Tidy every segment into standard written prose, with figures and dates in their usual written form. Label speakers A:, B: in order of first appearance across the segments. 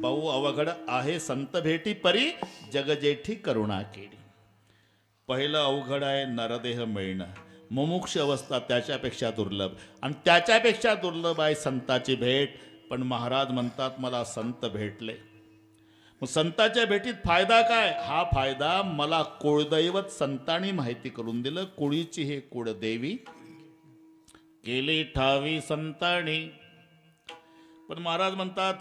A: बहु अवघड आहे संत भेटी परी जगजेठी करुणा केली. पहिलं अवघड आहे नरदेह मिळणं, मुमुक्ष अवस्था त्याच्यापेक्षा दुर्लभ, आणि त्याच्यापेक्षा दुर्लभ आहे संताची भेट. पण महाराज म्हणतात मला संत भेटले. मग संताच्या भेटीत फायदा काय? हा फायदा मला कुळदैवत संतांनी माहिती करून दिलं. कुळीची हे कुळदेवी केली ठावी संतांनी. पण महाराज म्हणतात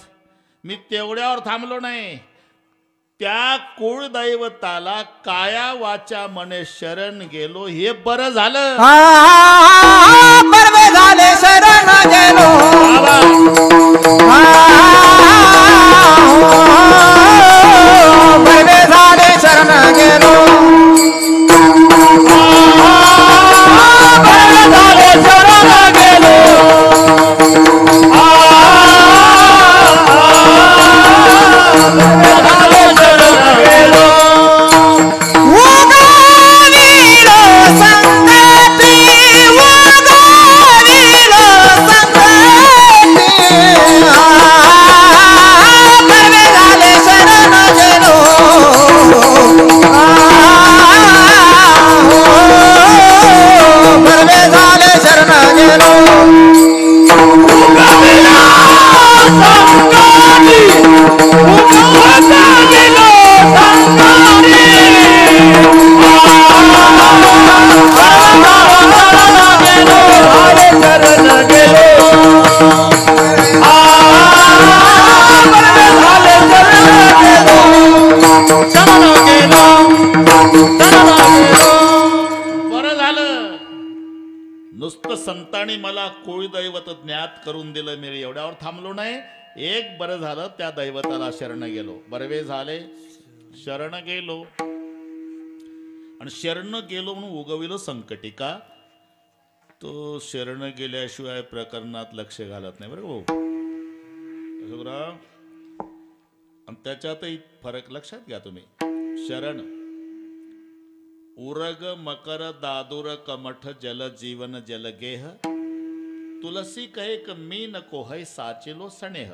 A: मी तेवढ्यावर थांबलो नाही, त्या कुळदैवताला काया वाचा मने शरण गेलो, हे बरं झालं.
B: बरं झाले शरण गेलो, बरं झाले शरण गेलो, बरं झाले शरण गेलो,
A: नुसतं संतांनी मला कुळदैवत ज्ञात करून दिलं. मी एवढ्यावर थांबलो नाही, एक बरं झालं त्या दैवताला शरण गेलो. बरवे झाले शरण गेलो, आणि शरण गेलो म्हणून उगविलो संकटिका. तो शरण गेल्याशिवाय प्रकरणात लक्ष घालत नाही बरं भाऊ. आणि त्याच्यातही फरक लक्षात घ्या तुम्ही. शरण उरग मकर दादुर कमठ जल जीवन जल गेह तुलसी कहे क मी नको है साचिलो स्नेह.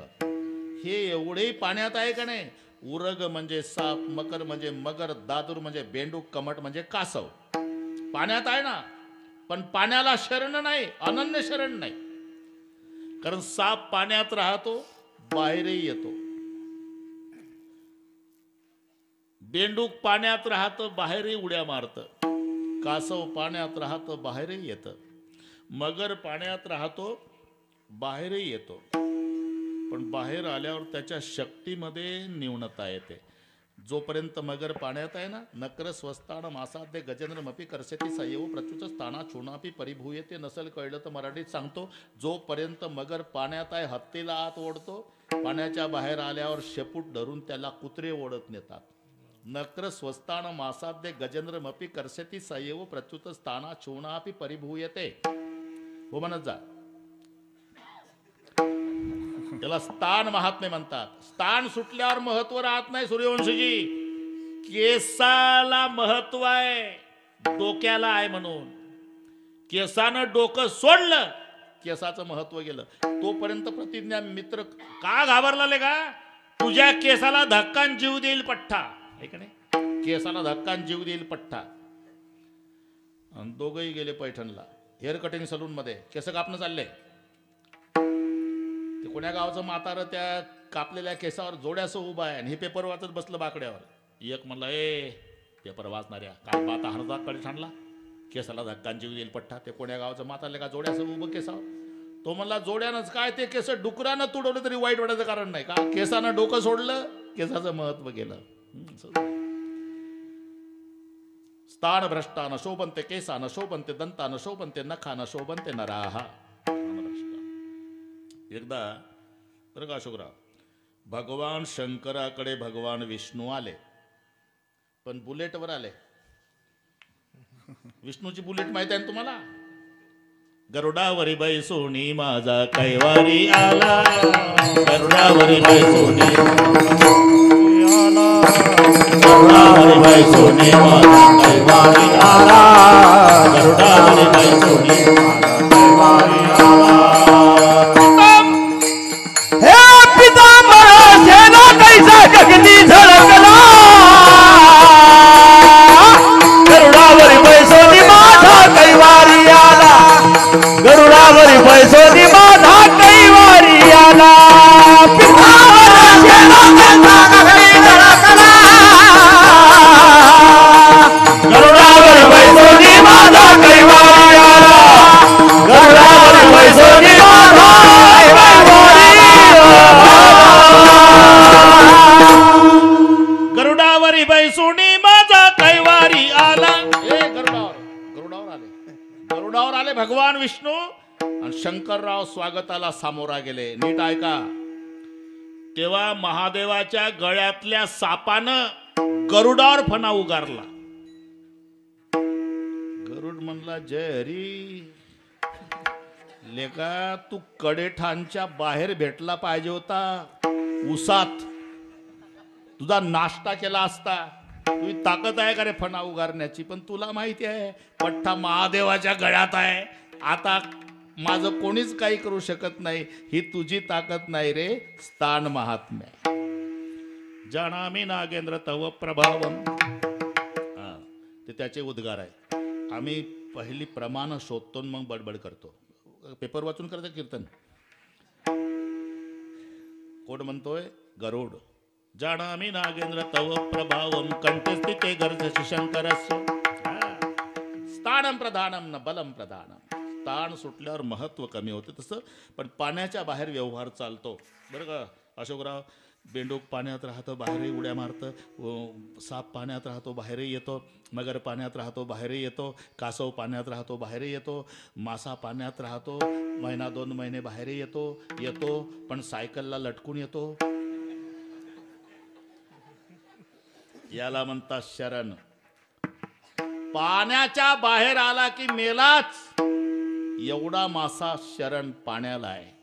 A: हे एवढे पाण्यात आहे का नाही. उरग म्हणजे साप, मकर म्हणजे मगर, दादूर म्हणजे बेंडूक, कमठ म्हणजे कासव. पाण्यात आहे ना, पण पाण्याला शरण नाही, अनन्य शरण नाही. कारण साप पाण्यात राहतो, बाहेरही येतो. बेंडूक पाण्यात राहतं, बाहेरही उड्या मारतं. कासव पाण्यात राहतं, बाहेरही येतं. मगर पाण्यात राहतो, बाहेरही येतो. पण बाहेर आल्यावर त्याच्या शक्तीमध्ये न्यूनता येते. जोपर्यंत मगर पाण्यात आहे ना, नकर स्वस्तान मासाद्य गजेंद्रमपी करसेती सयव प्रच्युत स्थाना चूर्णापी परिभूयते. नसल कळलं तर मराठीत सांगतो. जोपर्यंत मगर पाण्यात आहे, हत्तीला आत ओढतो. पाण्याच्या बाहेर आल्यावर शेपूट धरून त्याला कुत्रे ओढत नेतात. नक्र स्वस्तान मासाद्य गजेंद्रमपी करसेती सयव प्रच्युत स्थाना चूर्णापी परिभूयते. हो म्हणत जा. त्याला स्थान महात्म्य म्हणतात. स्थान सुटल्यावर महत्व राहत नाही. सूर्यवंशीजी, केसाला महत्व आहे, डोक्याला आहे म्हणून. केसानं डोकं सोडलं, केसाचं महत्व गेलं. तोपर्यंत प्रतिज्ञा मित्र का घाबरला का? तुझ्या केसाला धक्कान जीव देईल पठ्ठा, आहे का नाही? केसाला धक्कान जीव देईल पठ्ठा. आणि दोघंही गेले पैठणला, हेअर कटिंग सलून मध्ये. केस कापणं चालले. ते कोण्या गावाचं म्हातारं त्या कापलेल्या केसावर जोड्यासं उभा आहे, आणि हे पेपर वाचत बसलं बाकड्यावर. एक म्हणला, ए पेपर वाचणाऱ्या, काय बाता हरदात कडे ठाणला, केसाला धक्कान जीव देईल पठ्ठा. ते कोण्या गावाचं म्हातारले का जोड्यासं उभं केसावर. तो म्हणला, जोड्यानंच काय, ते केस डुकरानं तुडवलं तरी वाईट वाटायचं कारण नाही का. केसानं डोकं सोडलं, केसाचं महत्व गेलं. स्थान भ्रष्टा न शोभन्ते केसा न शोभन्ते दंता न शोभन्ते नखा न शोभन्ते नराहा. एकदा बरं का अशोकराव, भगवान शंकराकडे भगवान विष्णू आले, पण बुलेटवर आले. विष्णूची बुलेट माहिती आहे ना तुम्हाला? गरुडावरी बैसोनी माझा कैवारी आला, गरुडावरी बैसोनी आला, गरुडावरी बैसोनी माझा कैवारी आला, गरुडावरी बैसोनी माझा कैवारी आला.
B: हे पितांबर सेनापती
A: आले भगवान विष्णू आणि शंकरराव स्वागताला सामोरा गेले. नीट ऐका. तेव्हा महादेवाच्या गळ्यातल्या सापानं गरुडावर फणा उगारला. गरुड म्हणला जय हरी. लेका तू कडेठाणच्या बाहेर भेटला पाहिजे होता. उसात तुझा नाश्ता केला असता. तुझी ताकद आहे का रे फणा उगारण्याची. पण तुला माहिती आहे पठ्ठा महादेवाच्या गळ्यात आहे. आता माझं कोणीच काही करू शकत नाही. ही तुझी ताकद नाही रे, स्थान महात्म्य. जाणामी नागेंद्र तव प्रभावम. ते त्याचे उद्गार आहे. आम्ही पहिली प्रमाण शोधतो मग बडबड करतो. पेपर वाचून करतं कीर्तन. कोण म्हणतोय? गरुड. जाणामी नागेंद्र तव प्रभावम कंठस्थिते गर्जसि शंकरस्य. स्थानम प्रधानम न बलम प्रधानम. ताण सुटल्यावर महत्व कमी होते. तसं पण पाण्याच्या बाहेर व्यवहार चालतो बरं का अशोकराव. बेंडूक पाण्यात राहतं बाहेरही उड्या मारतं. साप पाण्यात राहतो बाहेरही येतो. मगर पाण्यात राहतो बाहेरही येतो. कासव पाण्यात राहतो बाहेरही येतो. मासा पाण्यात राहतो महिना 2 महिने बाहेरही येतो पण सायकलला लटकून येतो. याला म्हणतात शरण. पाण्याच्या बाहेर आला की मेलाच. एवढा मासा शरण पाण्याला आहे.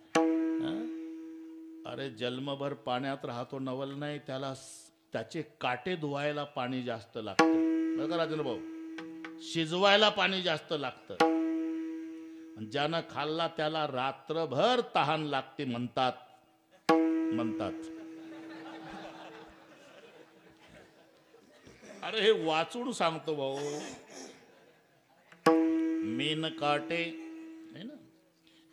A: अरे जन्मभर पाण्यात राहतो नवल नाही. त्याला त्याचे काटे धुवायला पाणी जास्त लागतं बरं का राजेंद्र भाऊ. शिजवायला पाणी जास्त लागतं. ज्यानं खाल्ला त्याला रात्रभर तहान लागते म्हणतात. अरे हे वाचून सांगतो भाऊ. मीन काटे है ना.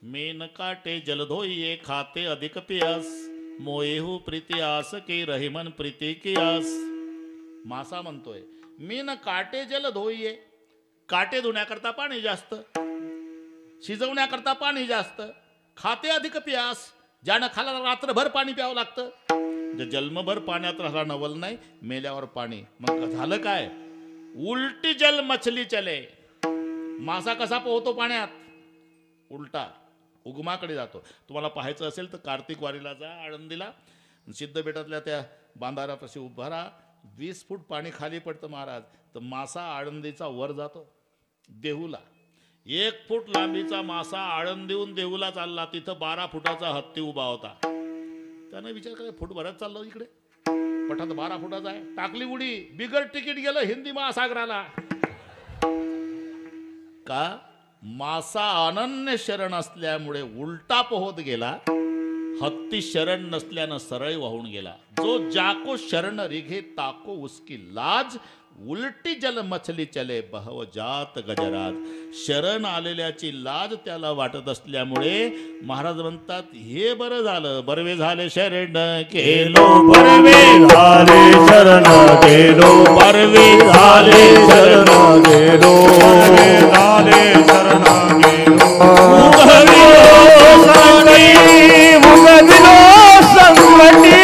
A: मीन काटे जलधोइये खाते अधिक पियास. मोयेहू प्रीती आस की रहिमन प्रीती की आस. मासा म्हणतोय मीन काटे जल धोइये. काटे धुण्याकरता पाणी जास्त, शिजवण्याकरता पाणी जास्त. खाते अधिक पियास. ज्यानं खाला रात्रभर पाणी प्यावं लागतं. जन्मभर पाण्यात राहिला नवल नाही, मेल्यावर पाणी. मग झालं काय? उलटी जल मछली चले. मासा कसा पोहतो पाण्यात? उलटा उगमाकडे जातो. तुम्हाला पाहायचं असेल तर कार्तिक वारीला जा आळंदीला. सिद्धबेटातल्या त्या बांधारापाशी उभा राहा. 20 फूट पाणी खाली पडतं महाराज. तर मासा आळंदीचा वर जातो देहूला. 1 फूट लांबीचा मासा आळंदीहून देहूला चालला. तिथं 12 फुटाचा हत्ती उभा होता. त्यानं विचार केला फूट भरत चाललो इकडे. पठात 12 फुटाचा आहे. टाकली उडी. बिगर तिकीट गेलं हिंदी महासागराला. का? मासा अनन्य शरण असल्यामुळे उलटा पोहत गेला. हत्ती शरण नसल्यानं सरळ वाहून गेला. जो जाको शरण रिघे ताको उसकी लाज. उलटी जल मछली चले बहव जात गजराज. शरण आलेल्याची लाज त्याला वाटत असल्यामुळे महाराज म्हणतात हे बरं झालं. बरवे झाले शरण केलो.
C: बरवे झाले शरण गेलो.
A: बरवे झाले
C: शरण गेलो. बरवे झाले शरण गेलो.
B: मुगदिलो संकटी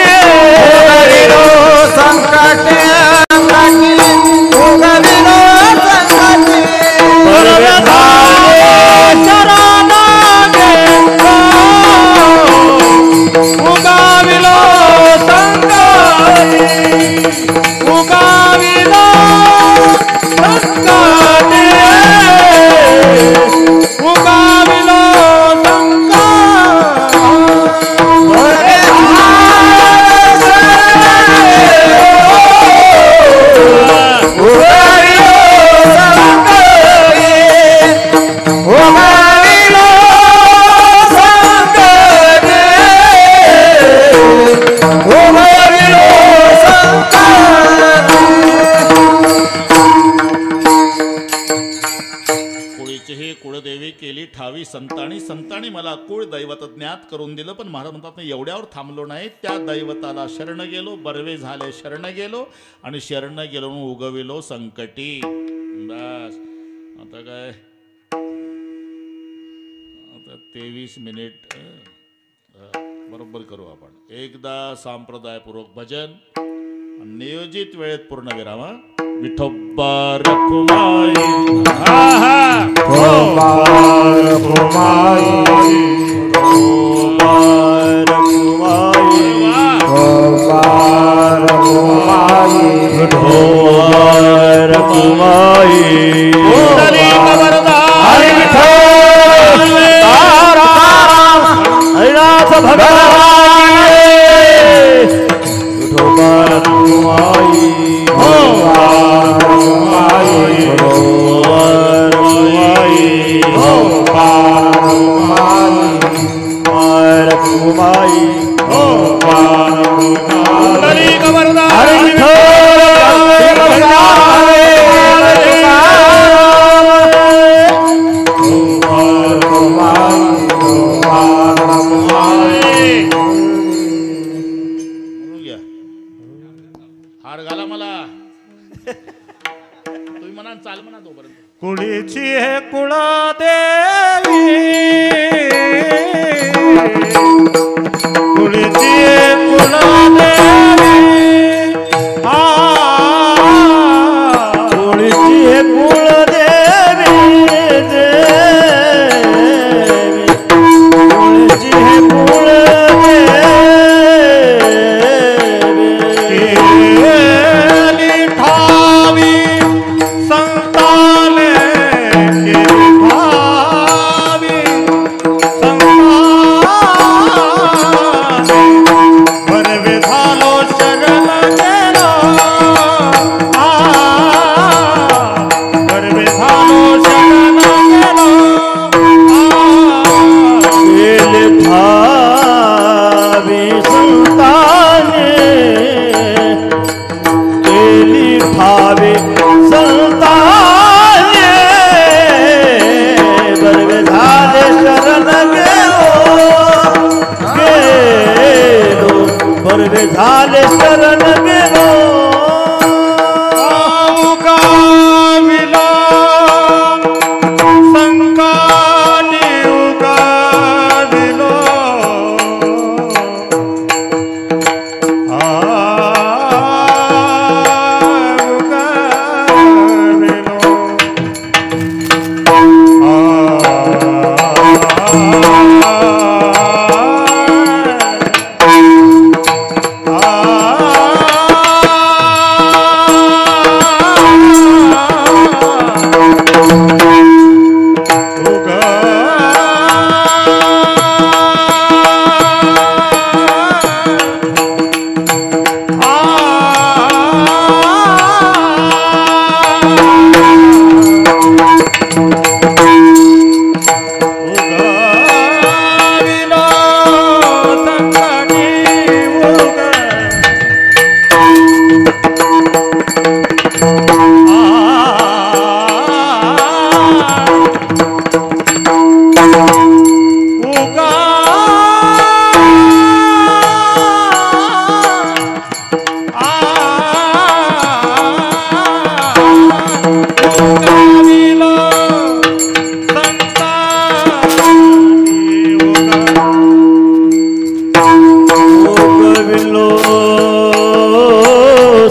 A: ठावी संतानी. संतानी मला कुळ दैवत ज्ञात करून दिलं. पण महाराज म्हणतात एवढ्यावर थांबलो नाही. त्या दैवताला शरण गेलो. बरवे झाले शरण गेलो. आणि शरण गेलो उगविलो संकटी. बस आता काय आता 23 मिनिट बरोबर करू आपण. एकदा संप्रदायपूर्वक भजन नियोजित वेळेत पूर्ण विराम. विठोबा रखुमाई
C: विठोबा रखुमाई विठोबा रखुमाई विठोबा रखुमाई हरि विठोल हरिनाथ भगवान विठोबा रखुमाई
A: हार घाला मला तुम्ही म्हणा चाल म्हणा तोपर्यंत
C: कुळीची हे कुळदेवी कुळीची हे कुळदेवी कुळीची हे कुळदेवी कुळीची हे कुळदेवी ठावी संताने भावी संताने बरवे झालो शरण गेलो बरवे झालो शरण गेलो गेले भावी संताने गेली भावी संताने बरवे झाले शरण गेलो गेलो बरवे झाले शरण गेलो उगाविला संकानी उगाविलो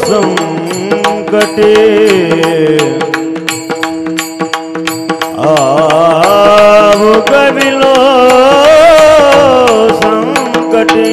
C: संकटे कविलो संकटे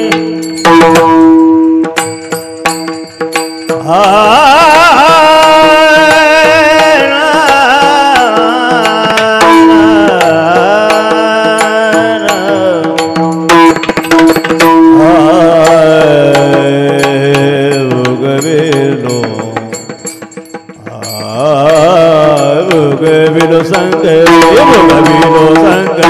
C: Vino sangue, vino sangue,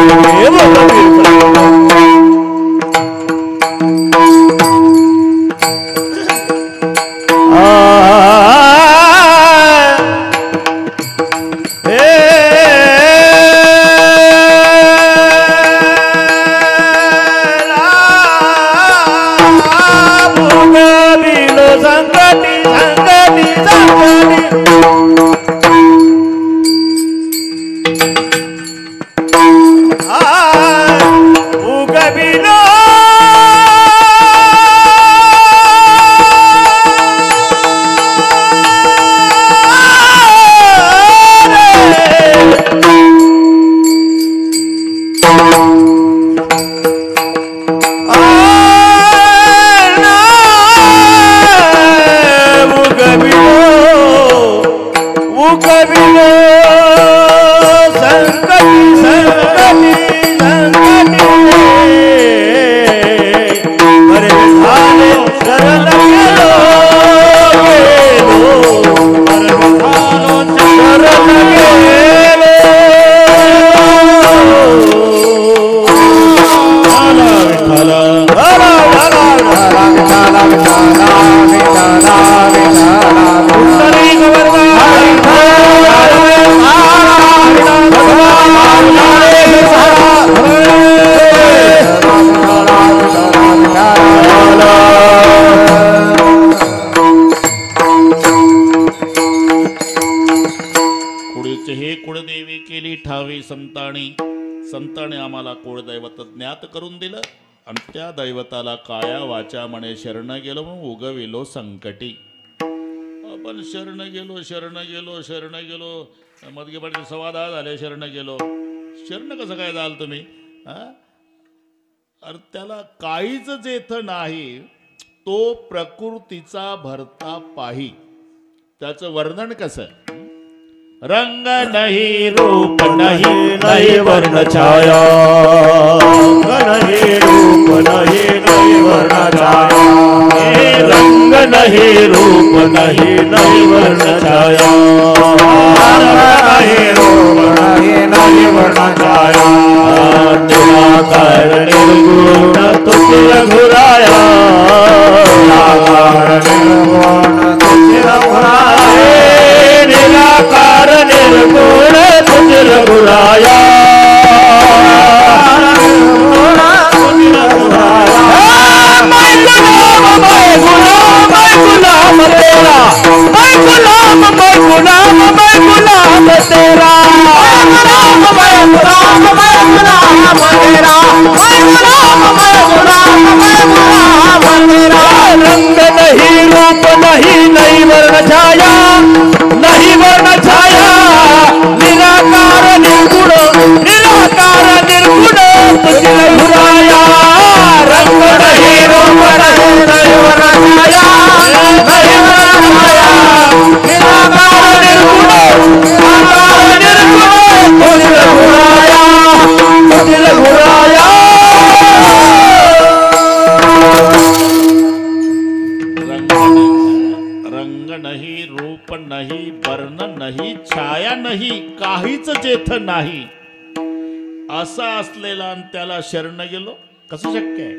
A: कुळीचे हे कुळदेवी केली ठावी संताणी. संताने आम्हाला कुळदैवत ज्ञात करून दिलं आणि त्या दैवताला काया वाचा म्हणे शरण गेलो म्हणून उगविलो संकटी. आपण शरण गेलो शरण गेलो शरण गेलो मधगे पाटील 10:15 झाले शरण गेलो. शरण कसं काय जाल तुम्ही? अरे त्याला काहीच जेथ नाही तो प्रकृतीचा भरता पाही. त्याचं वर्णन कसं? रंग नहीं रूप नहीं
C: नहीं वर्ण छाया नहीं रूप नहीं वर्ण छाया रंग नहीं रूप नहीं वर्ण छाया नहीं रूप नहीं वर्ण छाया निराकार निर्गुण तुझ रघुराया निराकार निर्गुण तुझ रघुराया निराकार निर्गुण तुझ रघुराया गुलाम तेरा मैं गुलाम तेरा रंग नहीं रूप नहीं वर्ण छाया नहीं वर्ण छाया निराकार निर्गुण तुझ रघुराया रंग नहीं रूप नहीं वर्ण छाया नहीं वर्ण छाया निराकार निर्गुण तुझ रघुराया
A: रंग नाही रूप नाही वर्ण नाही छाया नाही काहीच जेथ नाही असा असलेला आणि त्याला शरण गेलो कसं शक्य आहे?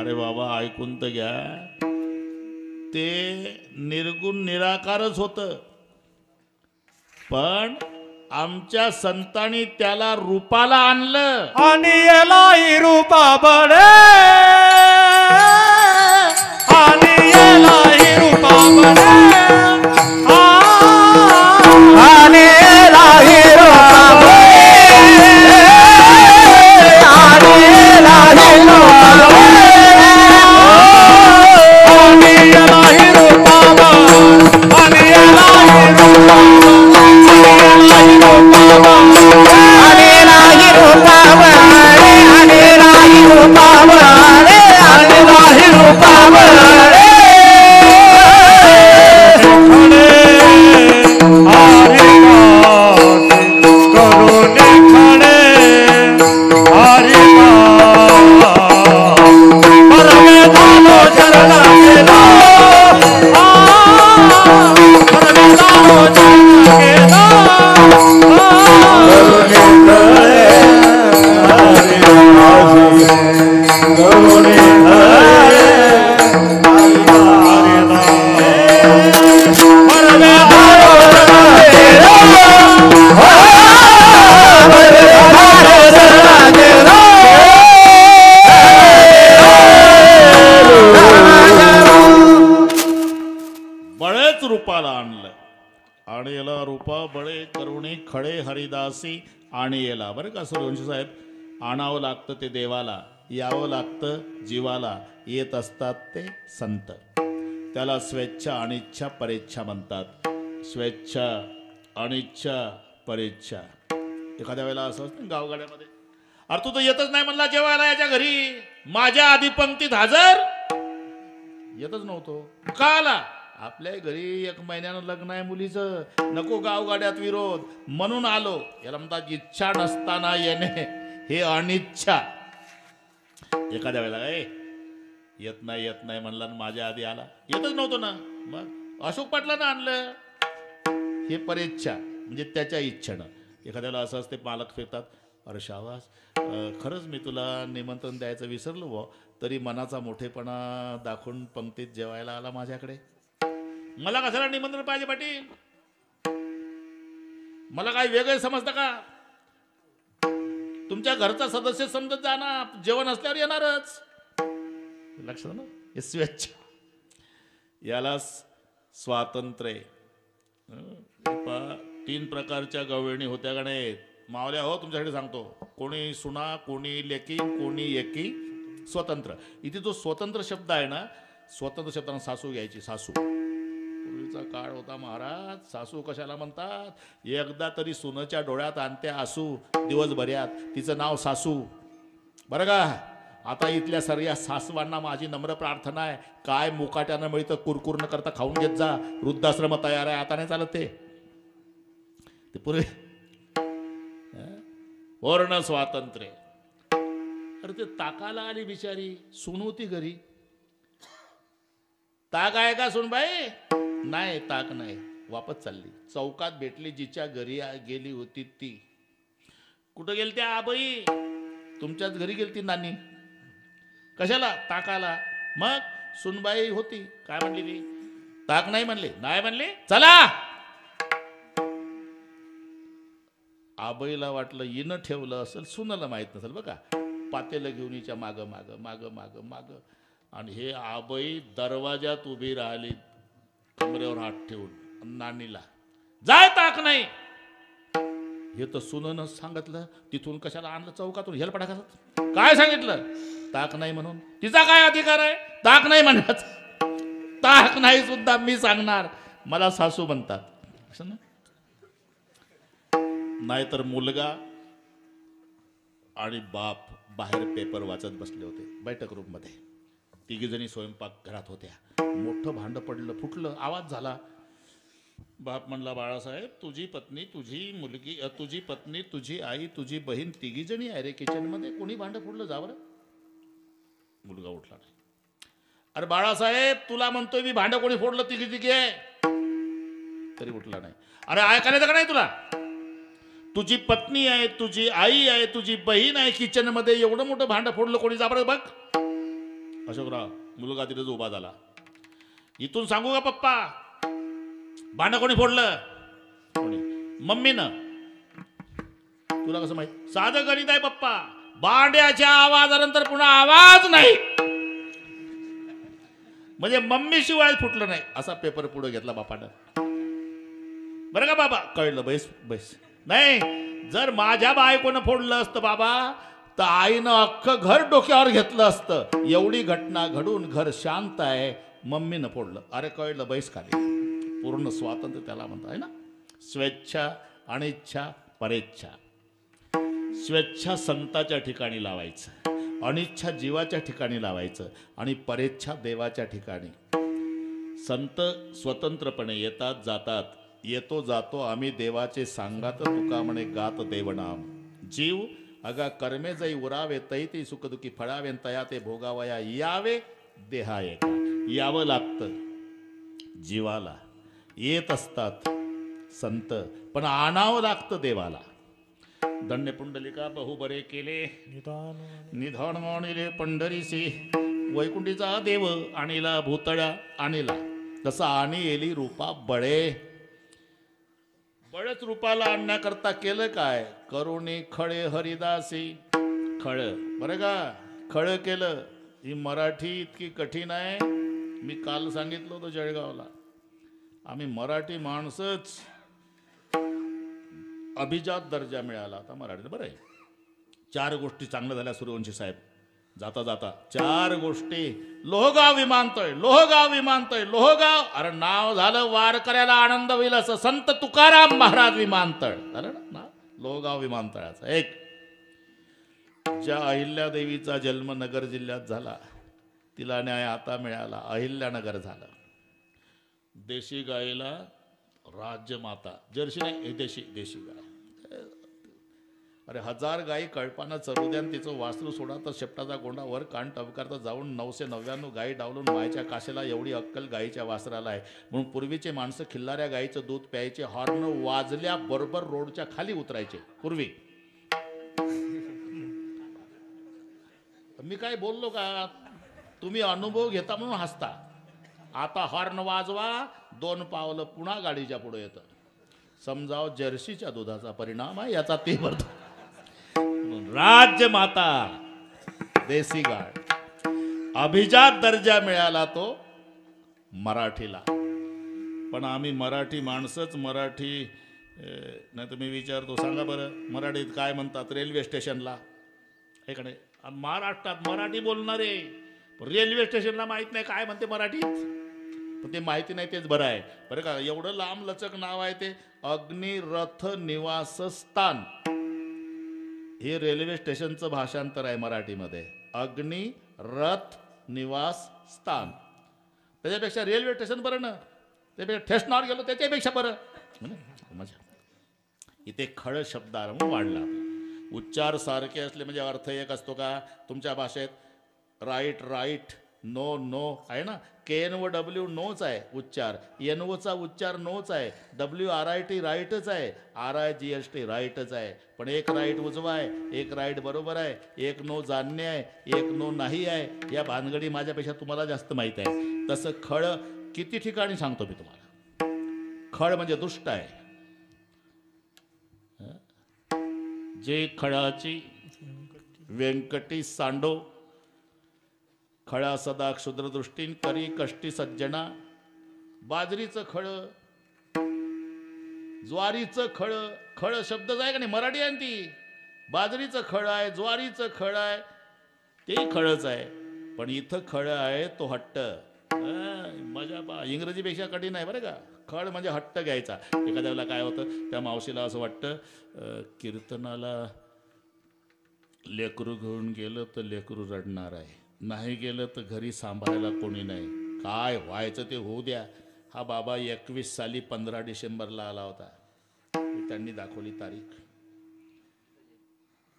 A: अरे बाबा ऐकून तर घ्या. ते निर्गुण निराकारच होत पण आमच्या संतांनी त्याला रूपाला आणलं
C: आणि यालाही रूपा बडे आणि यालाही रूपा बडे आणि यालाही रूपा बडे आणि यालाही रूपा बडे आणि यालाही रूपा बडे आणि यालाही रूपा
A: रूपाला आणलं आणि याला रूपा बळे करुणी खळे हरिदासी आणि याला बरं का सूर्यवंशी साहेब आणावं लागतं ते देवाला यावं लागतं जीवाला येत असतात ते संत त्याला स्वेच्छा अनिच्छा परेच्छा म्हणतात. स्वेच्छा अनिच्छा परेच्छा. एखाद्या वेळेला असं असतं गावगाड्यामध्ये अरे तू तर येतच नाही म्हणला जेवायला याच्या घरी माझ्या आधी पंक्तीत हजर येतच नव्हतो का आला आपल्या घरी 1 महिन्यानं लग्न आहे मुलीचं नको गावगाड्यात विरोध म्हणून आलो. याला म्हणतात इच्छा नसताना येणे हे अनिच्छा. एखाद्या वेळेला येत नाही म्हणला माझ्या आधी आला येतच नव्हतो ना मग अशोक पाटलानं आणलं हे परेच्छा म्हणजे त्याच्या इच्छेनं. एखाद्याला असं असते पालक फिरतात अरे शाबास खरंच मी तुला निमंत्रण द्यायचं विसरलो बुवा तरी मनाचा मोठेपणा दाखवून पंक्तीत जेवायला आला माझ्याकडे. मला कशाला निमंत्रण पाहिजे पाटील? मला काय वेगळे समजतं का? तुमच्या घरचा सदस्य समजत जा ना, जेवण असल्यावर येणारच. लक्षात ना, हे स्वेच्छ, याला स्वातंत्र्य. 3 प्रकारच्या गवळणी होत्या का नाही मावल्या? हो, तुमच्याकडे सांगतो. कोणी सुना, कोणी लेकी, कोणी एकी. स्वतंत्र. इथे जो स्वतंत्र शब्द आहे ना, स्वतंत्र शब्दांना सासू घ्यायची. सासू पूर्वीचा काळ होता महाराज. सासू कशाला म्हणतात? एकदा तरी सुनेच्या डोळ्यात आणते आसू दिवसभरात, तिचं नाव सासू. बरं का? आता इथल्या सर्व सासवांना माझी नम्र प्रार्थना आहे, काय मुकाट्यानं मिळतं कुरकुर न करता खाऊन घेत जा. वृद्धाश्रम तयार आहे, आता नाही चालत ते पूर्वी पूर्ण स्वातंत्र्य. अरे ते ताकाला आली बिचारी, सून होती घरी. ताक आहे का सुनबाई? नाही, ताक नाही. वापस चालली. चौकात भेटली जिच्या घरी गेली होती ती. कुठं गेली त्या आबाई? तुमच्याच घरी गेली ती नानी. कशाला? ताकाला. मग सुनबाई होती, काय म्हणली ती? ताक नाही म्हणले. नाही म्हणले, चला. आबाईला वाटलं हिनं ठेवलं असेल, सुनाला माहित नसेल. बघा, पातेलं घेऊन हिच्या माग माग माग माग माग. आणि हे आबाई दरवाजात उभी राहिली, कमरेवर हात ठेवून. नानीला जाय, ताक नाही. हे तर सुननं सांगितलं. तिथून कशाला आणलं चौकातून? हेल पडा काय सांगितलं? ताक नाही म्हणून. तिचा काय अधिकार आहे ताक नाही म्हणायचं? ताक नाही सुद्धा मी सांगणार. मला सासू म्हणतात. नाहीतर मुलगा आणि बाप बाहेर पेपर वाचत बसले होते बैठक रूम मध्ये. 3 जणी स्वयंपाक घरात होत्या. मोठं भांड पडलं, फुटलं, आवाज झाला. बाप म्हणला, बाळासाहेब, तुझी पत्नी, तुझी मुलगी, तुझी पत्नी, तुझी आई, तुझी बहीण 3 जणी आहे रे किचन मध्ये. कोणी भांड फोडलं? जा बरं. मुलगा उठला नाही. अरे बाळासाहेब, तुला म्हणतोय मी, भांड कोणी फोडलं? 3 आहे. तरी उठला नाही. अरे ऐकायला का नाही तुला? तुझी पत्नी आहे, तुझी आई आहे, तुझी बहीण आहे किचन मध्ये, एवढं मोठं भांड फोडलं कोणी? जा बरं बघ. अशोकराव मुलगा तिथेच उभा झाला. इथून सांगू का पप्पा? भांड कोणी फोडलं? कोणी? मम्मीनं. तुला कसं माहित? साधं गणित आहे पप्पा. भांड्याच्या आवाजानंतर पुन्हा आवाज नाही म्हणजे मम्मी शिवाय फुटलं नाही. असा पेपर पुढे घेतला बापानं. बरं का बाबा? कळलं. बैस बैस. नाही, जर माझ्या बायकोनं फोडलं असतं बाबा, तर आईनं अख्खं घर डोक्यावर घेतलं असतं. एवढी घटना घडून घर शांत आहे, मम्मीनं फोडलं. अरे कळलं, बैस खाली. पूर्ण स्वातंत्र्य त्याला म्हणतात आहे ना. स्वेच्छा, अनिच्छा, परेच्छा. स्वेच्छा संताच्या ठिकाणी लावायचं, अनिच्छा जीवाच्या ठिकाणी लावायचं, आणि परेच्छा देवाच्या ठिकाणी. संत स्वतंत्रपणे येतात जातात. येतो जातो आम्ही देवाचे सांगात, तुका म्हणे गात देवनाम. जीव अगा कर्मे जै उरावे, तैती सुखदुखी फळावे, तया ते भोगावया यावे देहाये. यावं लागतं जीवाला. येत असतात संत, पण आणावं लागतं देवाला. दंड पुंडलिका बहु बरे केले, निधान आणिले पंढरीसी. वैकुंठीचा देव आणिला भूतळा आणिला. तसा आणि येली रूपा बळे. बळच रूपाला आणण्याकरता केलं काय? करुणी खळे हरिदासी. खळ, बरं का? खळ केलं. ही मराठी इतकी कठीण आहे. मी काल सांगितलं होतं जळगावला, आम्ही मराठी माणसंच अभिजात दर्जा मिळाला आता मराठीत. बरं आहे, 4 गोष्टी चांगल्या झाल्या सूर्यवंशी साहेब. जाता जाता 4 गोष्टी. लोहगाव विमानतळ, लोहगाव विमानतळ, लोहगाव. अरे नाव झालं वारकऱ्याला आनंद होईल असं. संत तुकाराम महाराज विमानतळ झालं ना, लोहगाव विमानतळाचं. एक, ज्या अहिल्यादेवीचा जन्म नगर जिल्ह्यात झाला, तिला न्याय आता मिळाला. अहिल्यानगर झालं. देशी गायीला राज्यमाता. जर्सी नाही, देशी गाय. अरे 1000 गायी कळपानं चरू द्या, तिचं वासरू सोडा तर शेपटाचा गोंडा वर कान टवकारता जाऊन 999 गायी डावलून मायच्या काशेला. एवढी अक्कल गायीच्या वासराला आहे. म्हणून पूर्वीचे माणसं खिल्लाऱ्या गायीचं दूध प्यायचे. हॉर्न वाजल्या बरोबर रोडच्या खाली उतरायचे पूर्वी. मी काय बोललो का? तुम्ही अनुभव घेता म्हणून हसता. आता हॉर्न वाजवा, 2 पावलं पुन्हा गाडीच्या पुढे येतं. समजाव जर्सीच्या दुधाचा परिणाम आहे याचा ते भरतो. राज्यमाता देसी गाड, अभिजात दर्जा मिळाला तो मराठीला. पण आम्ही मराठी माणसंच मराठी नाही तर मी विचारतो, सांगा बरं मराठीत काय म्हणतात रेल्वे स्टेशनला? ऐकणे महाराष्ट्रात मराठी बोलणारे रेल्वे स्टेशनला माहीत नाही काय म्हणते मराठीत. पण ते माहिती नाही तेच बरं आहे बरं का. एवढं लांब लचक नाव आहे ते अग्निरथ निवासस्थान. हे रेल्वे स्टेशनचं भाषांतर आहे मराठीमध्ये, अग्निरथ निवास स्थान. त्याच्यापेक्षा रेल्वे स्टेशन बरं ना, त्यापेक्षा ठेसनावर गेलो त्याच्यापेक्षा बरं. मजा इथे खळ शब्द वाढला. उच्चार सारखे असले म्हणजे अर्थ एक असतो का? तुमच्या भाषेत राईट राईट, नो नो आहे ना. KN व W नोच आहे उच्चार, NOचा उच्चार नोच आहे, WRIT राईटच आहे, RIGST राईटच आहे. पण एक राईट उजवा आहे, एक राईट बरोबर आहे, एक नो जाणणे आहे, एक नो नाही आहे. या भानगडी माझ्यापेक्षा तुम्हाला जास्त माहीत आहे. तसं खळ किती ठिकाणी सांगतो मी तुम्हाला. खळ म्हणजे दुष्ट आहे. जे खळाची व्यंकटी सांडो, खळा सदा क्षुद्रदृष्टीन करी कष्टी सज्जना. बाजरीचं खळ, ज्वारीचं खळ, खळ शब्दच आहे का नाही मराठी आहे ती. बाजरीचं खळ आहे, ज्वारीचं खळ आहे, ते खळच आहे. पण इथं खळ आहे तो हट्ट. मजा पा, इंग्रजीपेक्षा कठीण आहे बरं का. खळ म्हणजे हट्ट घ्यायचा. एखाद्या वेळेला काय होतं, त्या मावशीला असं वाटतं कीर्तनाला लेकरू घेऊन गेलं तर लेकरू रडणार आहे, नाही गेलं तर घरी सांभाळायला कोणी नाही. काय व्हायचं ते होऊ द्या. हा बाबा 21 साली 15 डिसेंबरला आला होता. त्यांनी दाखवली तारीख.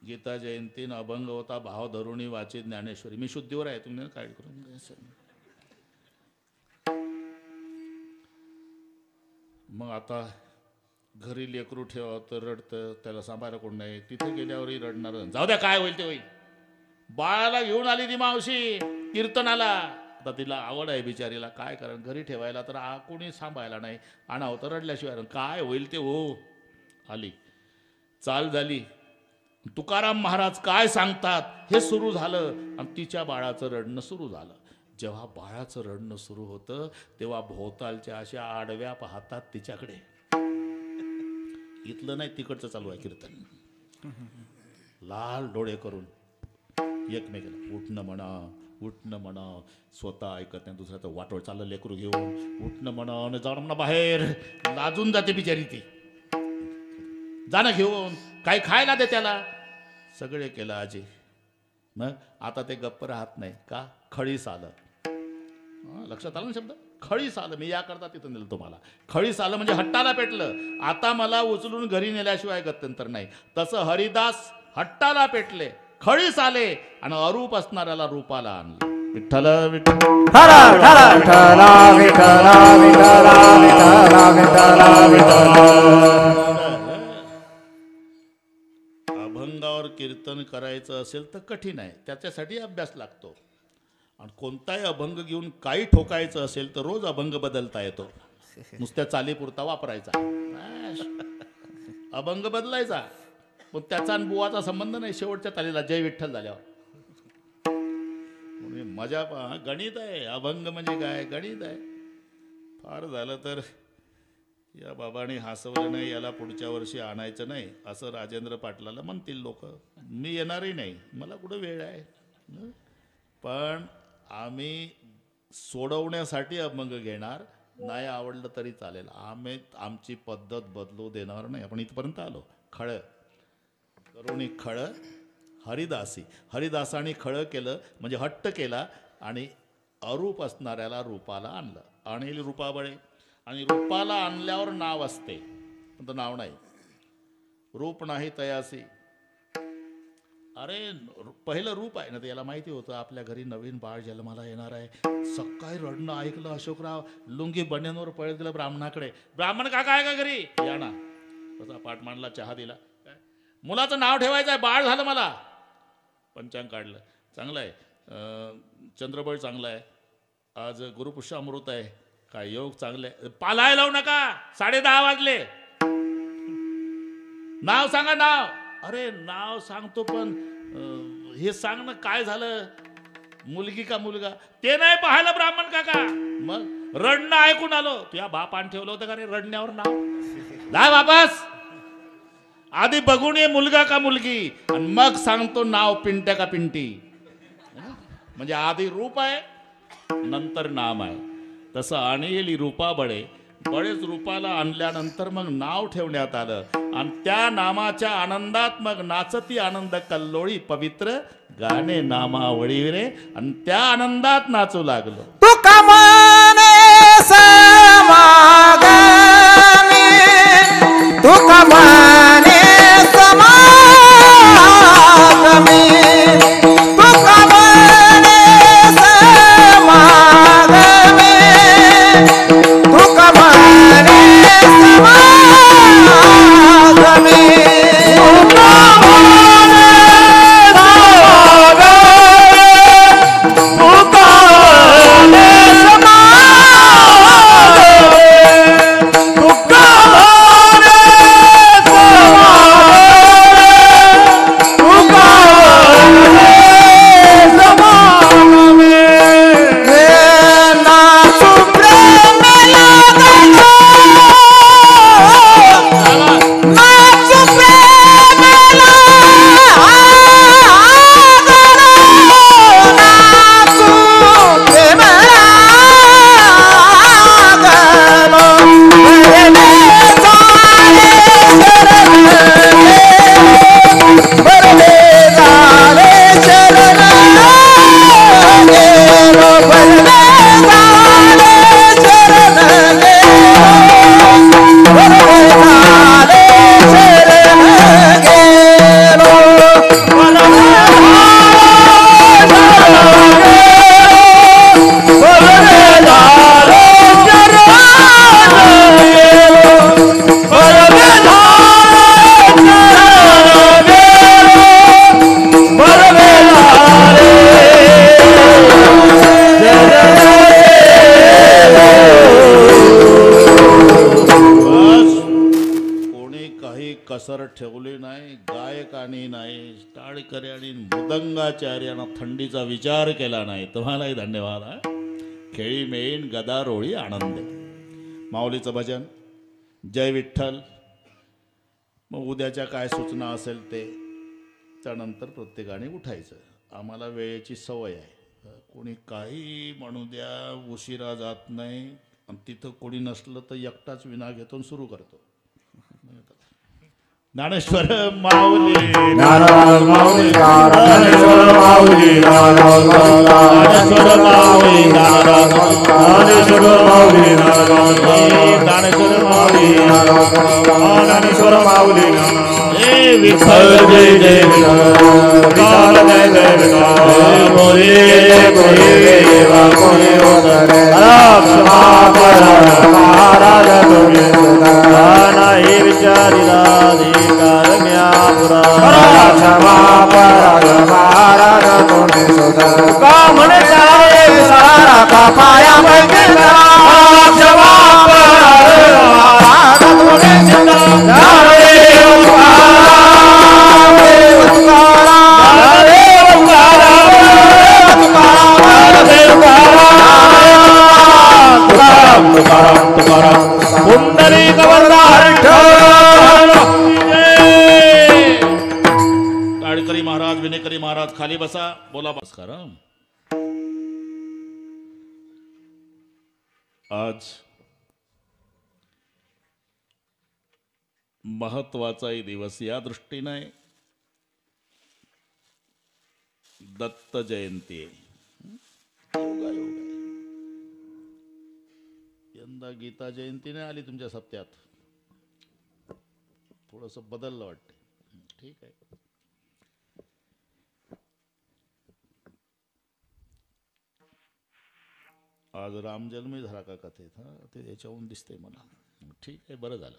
A: गीता जयंतीन अभंग होता, भाव धरुणी वाची ज्ञानेश्वरी. मी शुद्धीवर आहे, तुम्ही काय करून. मग आता घरी लेकरू ठेवा तर रडतं, त्याला सांभाळायला कोण नाही, तिथे गेल्यावरही रडणार. जाऊ द्या काय होईल ते होईल. बाळाला घेऊन आली ती मावशी कीर्तनाला. आता तिला आवड आहे बिचारीला, काय कारण घरी ठेवायला तर कोणी सांभाळायला नाही, आणावं तर रडल्याशिवाय काय होईल ते हो. आली, चाल झाली, तुकाराम महाराज काय सांगतात हे सुरू झालं आणि तिच्या बाळाचं रडणं सुरू झालं. जेव्हा बाळाचं रडणं सुरू होतं तेव्हा भोवतालच्या अशा आडव्या पाहतात तिच्याकडे. इथलं नाही तिकडचं चालू आहे कीर्तन. लाल डोळे करून एकमेकाला उठणं म्हणा उठणं म्हणा, स्वतः ऐकत नाही, दुसऱ्याचं वाटोळ चाललं लेकरू घेऊन. उठणं म्हणा जाणं म्हणा बाहेर, लाजून जाते बिचारी ती. जाणं घेऊन काही खायला दे त्याला. सगळे केलं आजी. मग आता ते गप्प राहत नाही का? खळीस आलं. लक्षात आलं ना शब्द खळीस आलं. मी याकरता तिथं नेलं तुम्हाला. खळीस आलं म्हणजे हट्टाला पेटलं. आता मला उचलून घरी नेल्याशिवाय गत्यंतर नाही. तसं हरिदास हट्टाला पेटले, खळीस आले आणि अरूप असणाऱ्याला रूपाला आणले. विठ्ठल विठ्ठल अभंगावर कीर्तन करायचं असेल तर कठीण आहे, त्याच्यासाठी अभ्यास लागतो. आणि कोणताही अभंग घेऊन काही ठोकायचं असेल तर रोज अभंग बदलता येतो. नुसत्या चालीपुरता वापरायचा, अभंग बदलायचा. पण त्याचा आणि बुवाचा संबंध नाही. शेवटच्या तालीला जय विठ्ठल झाल्यावर मजा पहा. गणित आहे अभंग म्हणजे काय? गणित आहे. फार झालं तर या बाबाने हसवलं नाही, याला पुढच्या वर्षी आणायचं नाही असं राजेंद्र पाटलाला म्हणतील लोक. मी येणारही नाही, मला कुठं वेळ आहे. पण आम्ही सोडवण्यासाठी अभंग घेणार, नाही आवडलं तरी चालेल. आम्ही आमची पद्धत बदलू देणार नाही. आपण इथपर्यंत आलो. खळ करुणी खळ हरिदासी. हरिदासाने खळ केलं म्हणजे हट्ट केला आणि अरूप असणाऱ्याला रूपाला आणलं. आणि रूपाबळे आणि रूपाला आणल्यावर नाव असते, पण नाव नाही. रूप नाही तयासी. अरे पहिलं रूप आहे ना, ते याला माहिती होतं आपल्या घरी नवीन बाळ जन्माला येणार आहे. सकाळी रडणं ऐकलं अशोकराव, लुंगी बन्यांवर पळत गेलं ब्राह्मणाकडे. ब्राह्मण काका आहे का घरी? या ना. तसा पाठ मांडला, चहा दिला. मुलाचं नाव ठेवायचं आहे, बाळ झालं मला. पंचांग काढलं, चांगलं आहे. चंद्रबळ चांगला आहे, आज गुरुपुष्य अमृत आहे, काय योग चांगले. पालाय लावू नका, 10:30 वाजले. नाव सांगा नाव. अरे नाव सांगतो पण हे सांग ना काय झालं, मुलगी का मुलगा ते नाही पाहायला ब्राह्मण काका. मग रडणं ऐकून आलो. तुझ्या बापान ठेवलं होतं का रे रडण्यावर नाव. जा वापस, आधी बघून ये मुलगा का मुलगी आणि मग सांगतो नाव पिंट्या का पिंटी. म्हणजे आधी रूप आहे नंतर नाम आहे. तसं आणेली रूपा बळे, बळेच रूपाला आणल्यानंतर मग नाव ठेवण्यात आलं आणि त्या नामाच्या आनंदात मग नाचती आनंद कल्लोळी पवित्र गाणे नामावळी रे, आणि त्या आनंदात नाचू लागलो.
C: तू कमाने समागमे, तू कमाने समागमे, तू कमाने समागमे, तू कमाने समागमे, तू कमाने
A: कसर ठेवली नाही, गायकाने नाही, टाळकरी आणि मृदंगाचार्यानं थंडीचा विचार केला नाही. तुम्हालाही धन्यवाद. खेळी मेन गदारोळी आनंद. माऊलीचं भजन, जय विठ्ठल. मग उद्याच्या काय सूचना असेल ते त्यानंतर प्रत्येकाने उठायचं. आम्हाला वेळेची सवय आहे, कोणी काही म्हणू द्या उशिरा जात नाही. आणि तिथं कोणी नसलं तर एकटाच विना घेतो सुरू करतो. ज्ञानेश्वर माऊली
C: ज्ञानेश्वर माऊली ज्ञानेश्वर माऊली ज्ञानेश्वर माऊली ज्ञानेश्वर माऊली ज्ञानेश्वर माऊली ज्ञानेश्वर माऊली हे विठ्ठल जय जय विठ्ठल जय जय विठ्ठल मोरे मोरे देवा कोणी वदरे क्षमा करा महाराज तुम्ही सुधा नाही विचारिला क्षमा पराग महाराज तुम्ही सुधा का म्हणे सारा का पाया क्षमा पराग महाराज तुम्ही सुधा पुंडरी
A: टाळकरी महाराज, विनेकरी महाराज खाली बसा, बोला. नमस्कार. आज महत्वाचाही दिवस या दृष्टीने दत्त जयंती आहे. यंदा गीता जयंती नाही आली तुमच्या सप्त्यात, थोडंसं बदललं वाटतं. ठीक आहे. आज रामजन्मी झाला का कथेत, ते याच्याहून दिसतंय मला. ठीक आहे, बरं झालं.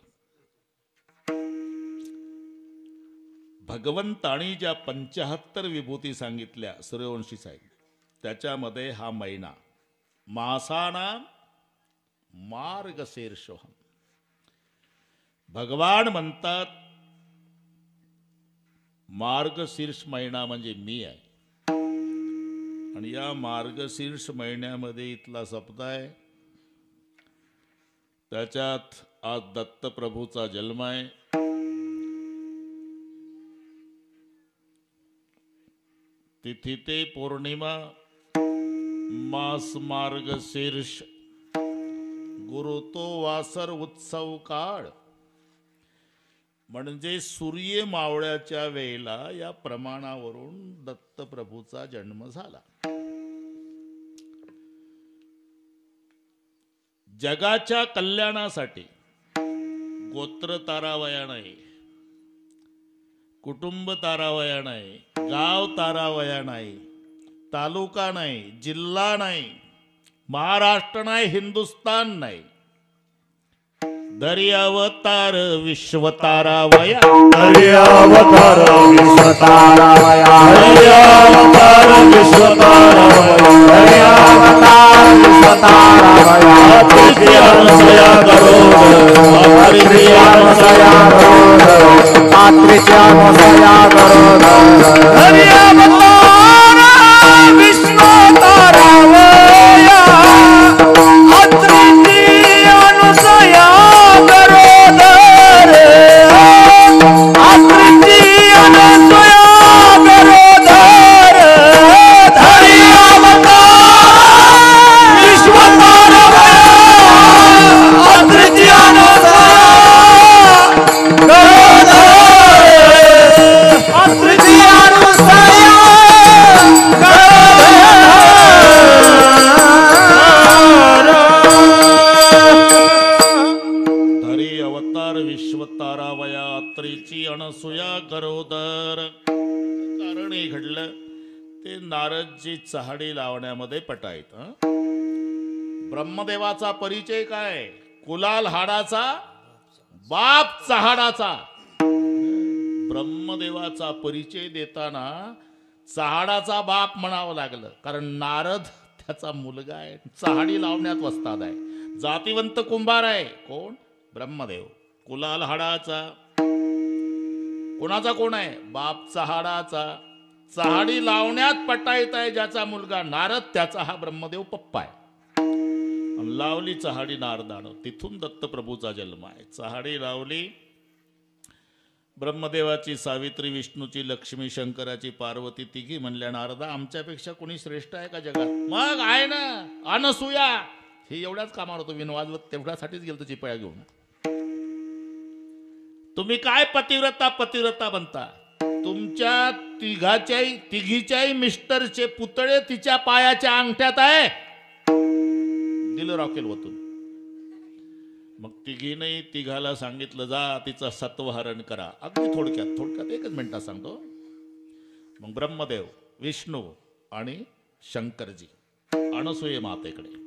A: भगवंतानी ज्या 75 विभूती सांगितल्या सूर्यवंशी साहेब, त्याच्यामध्ये हा महिना मासानाम मार्गशीर्षोहम. भगवान म्हणतात मार्गशीर्ष महिना म्हणजे मी आहे. आणि या मार्गशीर्ष महिन्यामध्ये इथला सप्ताह आहे. त्याच्यात आज दत्तप्रभूचा जन्म आहे. तिथी ते पौर्णिमा, मास मार्गशीर्ष, गुरु तो वासर उत्सव काळ. म्हणजे सूर्य मावळ्याच्या वेळेला या प्रमाणावरून दत्तप्रभूचा जन्म झाला. जगाच्या कल्याणासाठी गोत्र तारावया नाही, कुटुंब तारावया नाही, गाव तारावया नाही, तालुका नाही, जिल्हा नाही, महाराष्ट्र नाही, हिंदुस्तान नाही, दर्यावतार विश्वतारावया,
C: दर्यावतार विश्वतारावया, दर्यावतार विश्वतारावया, दर्यावतार विश्वतारावया. अत्रिची अनुसया गरुड, अत्रिची अनुसया गरुड, अत्रिची अनुसया गरुड. दर्यावतार विश्वतारावया, अत्रिची अनुसया गरुड, अत्रिची अनुसया गरुड. दर्यावतार विश्वतारावया, अत्रिची अनुसया गरुड, अत्रिची अनुसया
A: धरी अवतार विश्वतारावया, अत्रीची अनसुया गरोदर. कारण हे घडलं ते नारदजी चहाडी लावण्यामध्ये पटायत. ब्रह्मदेवाचा परिचय काय? कुलाल हाडाचा बाप चहाडाचा. ब्रह्मदेवाचा परिचय देताना चहाडाचा बाप म्हणावं लागलं, कारण नारद त्याचा मुलगा आहे, चहाडी लावण्यात वस्ताद आहे, जातिवंत कुंभार आहे. कोण? ब्रह्मदेव. कुलाल हाडाचा. कोणाचा कोण आहे? बाप चहाडाचा. चहाडी लावण्यात पटायत आहे ज्याचा मुलगा नारद, त्याचा हा ब्रह्मदेव पप्पा आहे. आणि लावली चहाडी नारदानं. तिथून दत्तप्रभूचा जन्म आहे. चहाडी लावली. ब्रह्मदेवाची सावित्री, विष्णूची लक्ष्मी, शंकराची पार्वती, तिघी म्हणल्या नारदा आमच्यापेक्षा कोणी श्रेष्ठ आहे का जगात? मग आहे ना अनसुया. हे एवढ्याच कामावर होतो, विनवाजवत तेवढ्यासाठीच गेलं चिपळ्या घेऊन. तुम्ही काय पतिव्रता पतिव्रता बनता? तुमच्या तिघीच्याही मिस्टरचे पुतळे तिच्या पायाच्या अंगठ्यात आहे. दिलं रॉकेल वतून. मग तिघीने तिघाला सांगितलं जा तिचं सत्वहरण करा. अगदी थोडक्यात एकच मिनिटात सांगतो. मग ब्रह्मदेव, विष्णू आणि शंकरजी अनसूये मातेकडे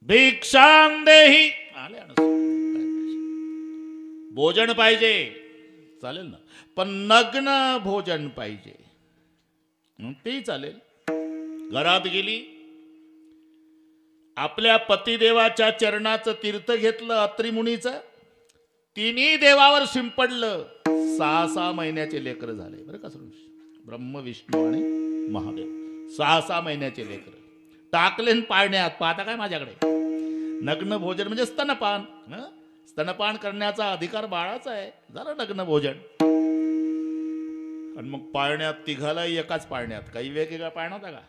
A: भिक्षां देही आले. भोजन पाहिजे चालेल ना, पण नग्न भोजन पाहिजे. तेही चालेल. घरात गेली, आपल्या पतिदेवाच्या चरणाचं तीर्थ घेतलं, अत्री मुनीचं. तिन्ही देवावर शिंपडलं. 6 महिन्याचे लेकर झाले बरं का. ब्रह्म, विष्णू आणि महादेव 6 महिन्याचे लेकर टाकले पाळण्यात. पाहता काय माझ्याकडे? नग्न भोजन म्हणजे स्तनपान. स्तनपान करण्याचा अधिकार बाळाचा आहे. झालं नग्न भोजन. आणि मग पाळण्यात तिघालाही एकाच पाळण्यात, काही वेगवेगळ्या पाळण्यात का?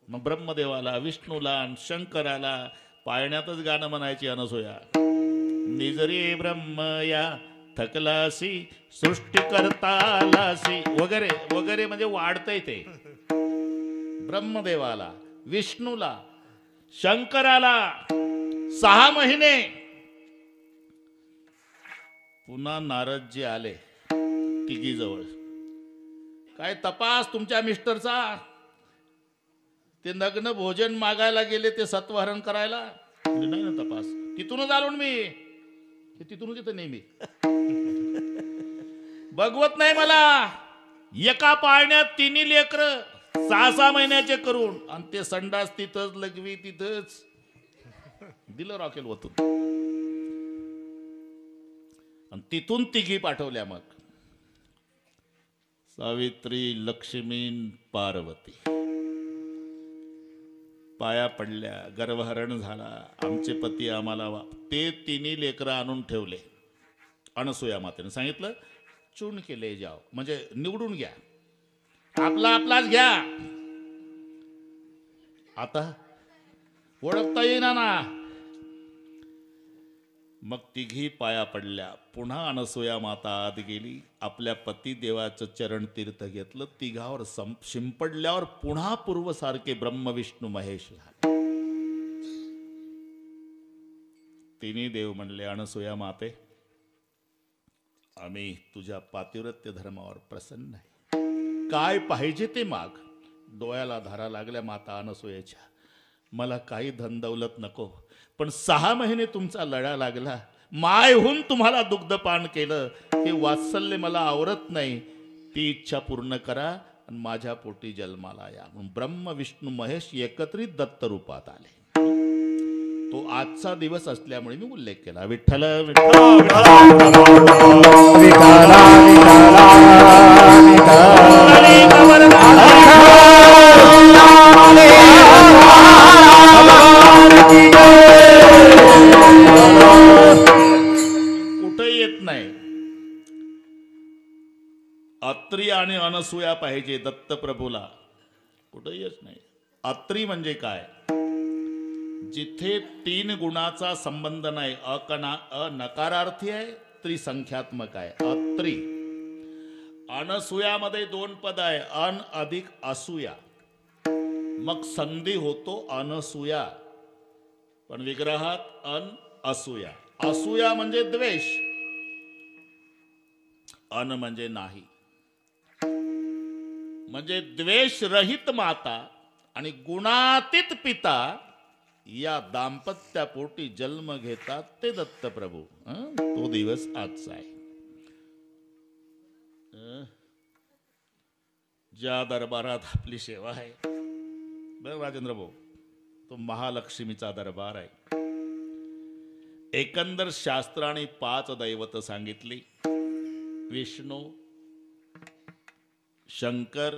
A: मग ब्रह्मदेवाला, विष्णूला आणि शंकराला पाळण्यातच गाणं म्हणायची अनसूया. निजरे ब्रह्मया थकलासी सृष्टी करतालासी वगैरे वगैरे. म्हणजे वाढतंय ते. ब्रह्मदेवाला, विष्णूला, शंकराला 6 महिने. पुन्हा नारदजी आले तिघीजवळ. काय तपास तुमच्या मिस्टरचा? ते नग्न भोजन मागायला गेले, ते सत्वहरण करायला. नाही ना तपास. तिथूनच आलो मी. तिथूनच येतं नेहमी. बघवत नाही मला. एका पाळण्यात 3 लेकर 6 महिन्याचे करून, आणि ते संडास तिथंच, लघवी तिथंच, दिलं रॉकेल वतून. आणि तिथून तिघी पाठवल्या मग, सावित्री, लक्ष्मी, पार्वती. पाया पडल्या, गर्भहरण झाला, आमचे पती आम्हाला ते तिन्ही लेकरं आणून ठेवले. अनसुया मातेने सांगितलं चून केले जाव, म्हणजे निवडून घ्या, आपला आपलाच घ्या. आता ओळखता येईना ना. मग तिघी पाया पडल्या. पुन्हा अनसुया माता आत गेली, आपल्या पती देवाचं चरण तीर्थ घेतलं. तिघावर शिंपडल्यावर पुन्हा पूर्वसारखे ब्रह्म विष्णू महेश झाले. तिन्ही देव म्हणले, अनसुया माते, आम्ही तुझ्या पातिव्रत्य धर्मावर प्रसन्न आहे, काय पाहिजे ते माग. डोळ्याला धारा लागल्या माता अनसुयेच्या. मला काही धन दौलत नको, पण 6 महिने तुमचा लढा लागला, मायहून तुम्हाला दुग्धपान केलं, हे वात्सल्य मला आवरत नाही. ती इच्छा पूर्ण करा आणि माझ्या पोटी जन्माला या. म्हणून ब्रह्म विष्णू महेश एकत्रित दत्त रूपात आले. तो आजचा दिवस असल्यामुळे मी उल्लेख केला. विठ्ठल कुठे येत नाही. अत्री आणि अनसुया पाहिजे दत्तप्रभूला, कुठे येत नाही. अत्री म्हणजे काय, जिथे 3 गुणाचा संबंध नाही, अनकारार्थी आहे, त्रिसंख्यात्मक आहे, अत्री. अनसुयामध्ये 2 पद आहे, अन अधिक असूया, मग संधी होतो अनसूया, पण विग्रहात अन असूया. असूया म्हणजे द्वेष, अन म्हणजे नाही, म्हणजे द्वेष रहित माता आणि गुणातीत पिता या दाम्पत्यापोटी जन्म घेतात ते दत्तप्रभू. तो दिवस आजचा आहे. ज्या दरबारात आपली सेवा आहे बरं राजेंद्र भाऊ, तो महालक्ष्मीचा दरबार आहे. एकंदर शास्त्राने 5 दैवत सांगितली, विष्णू, शंकर,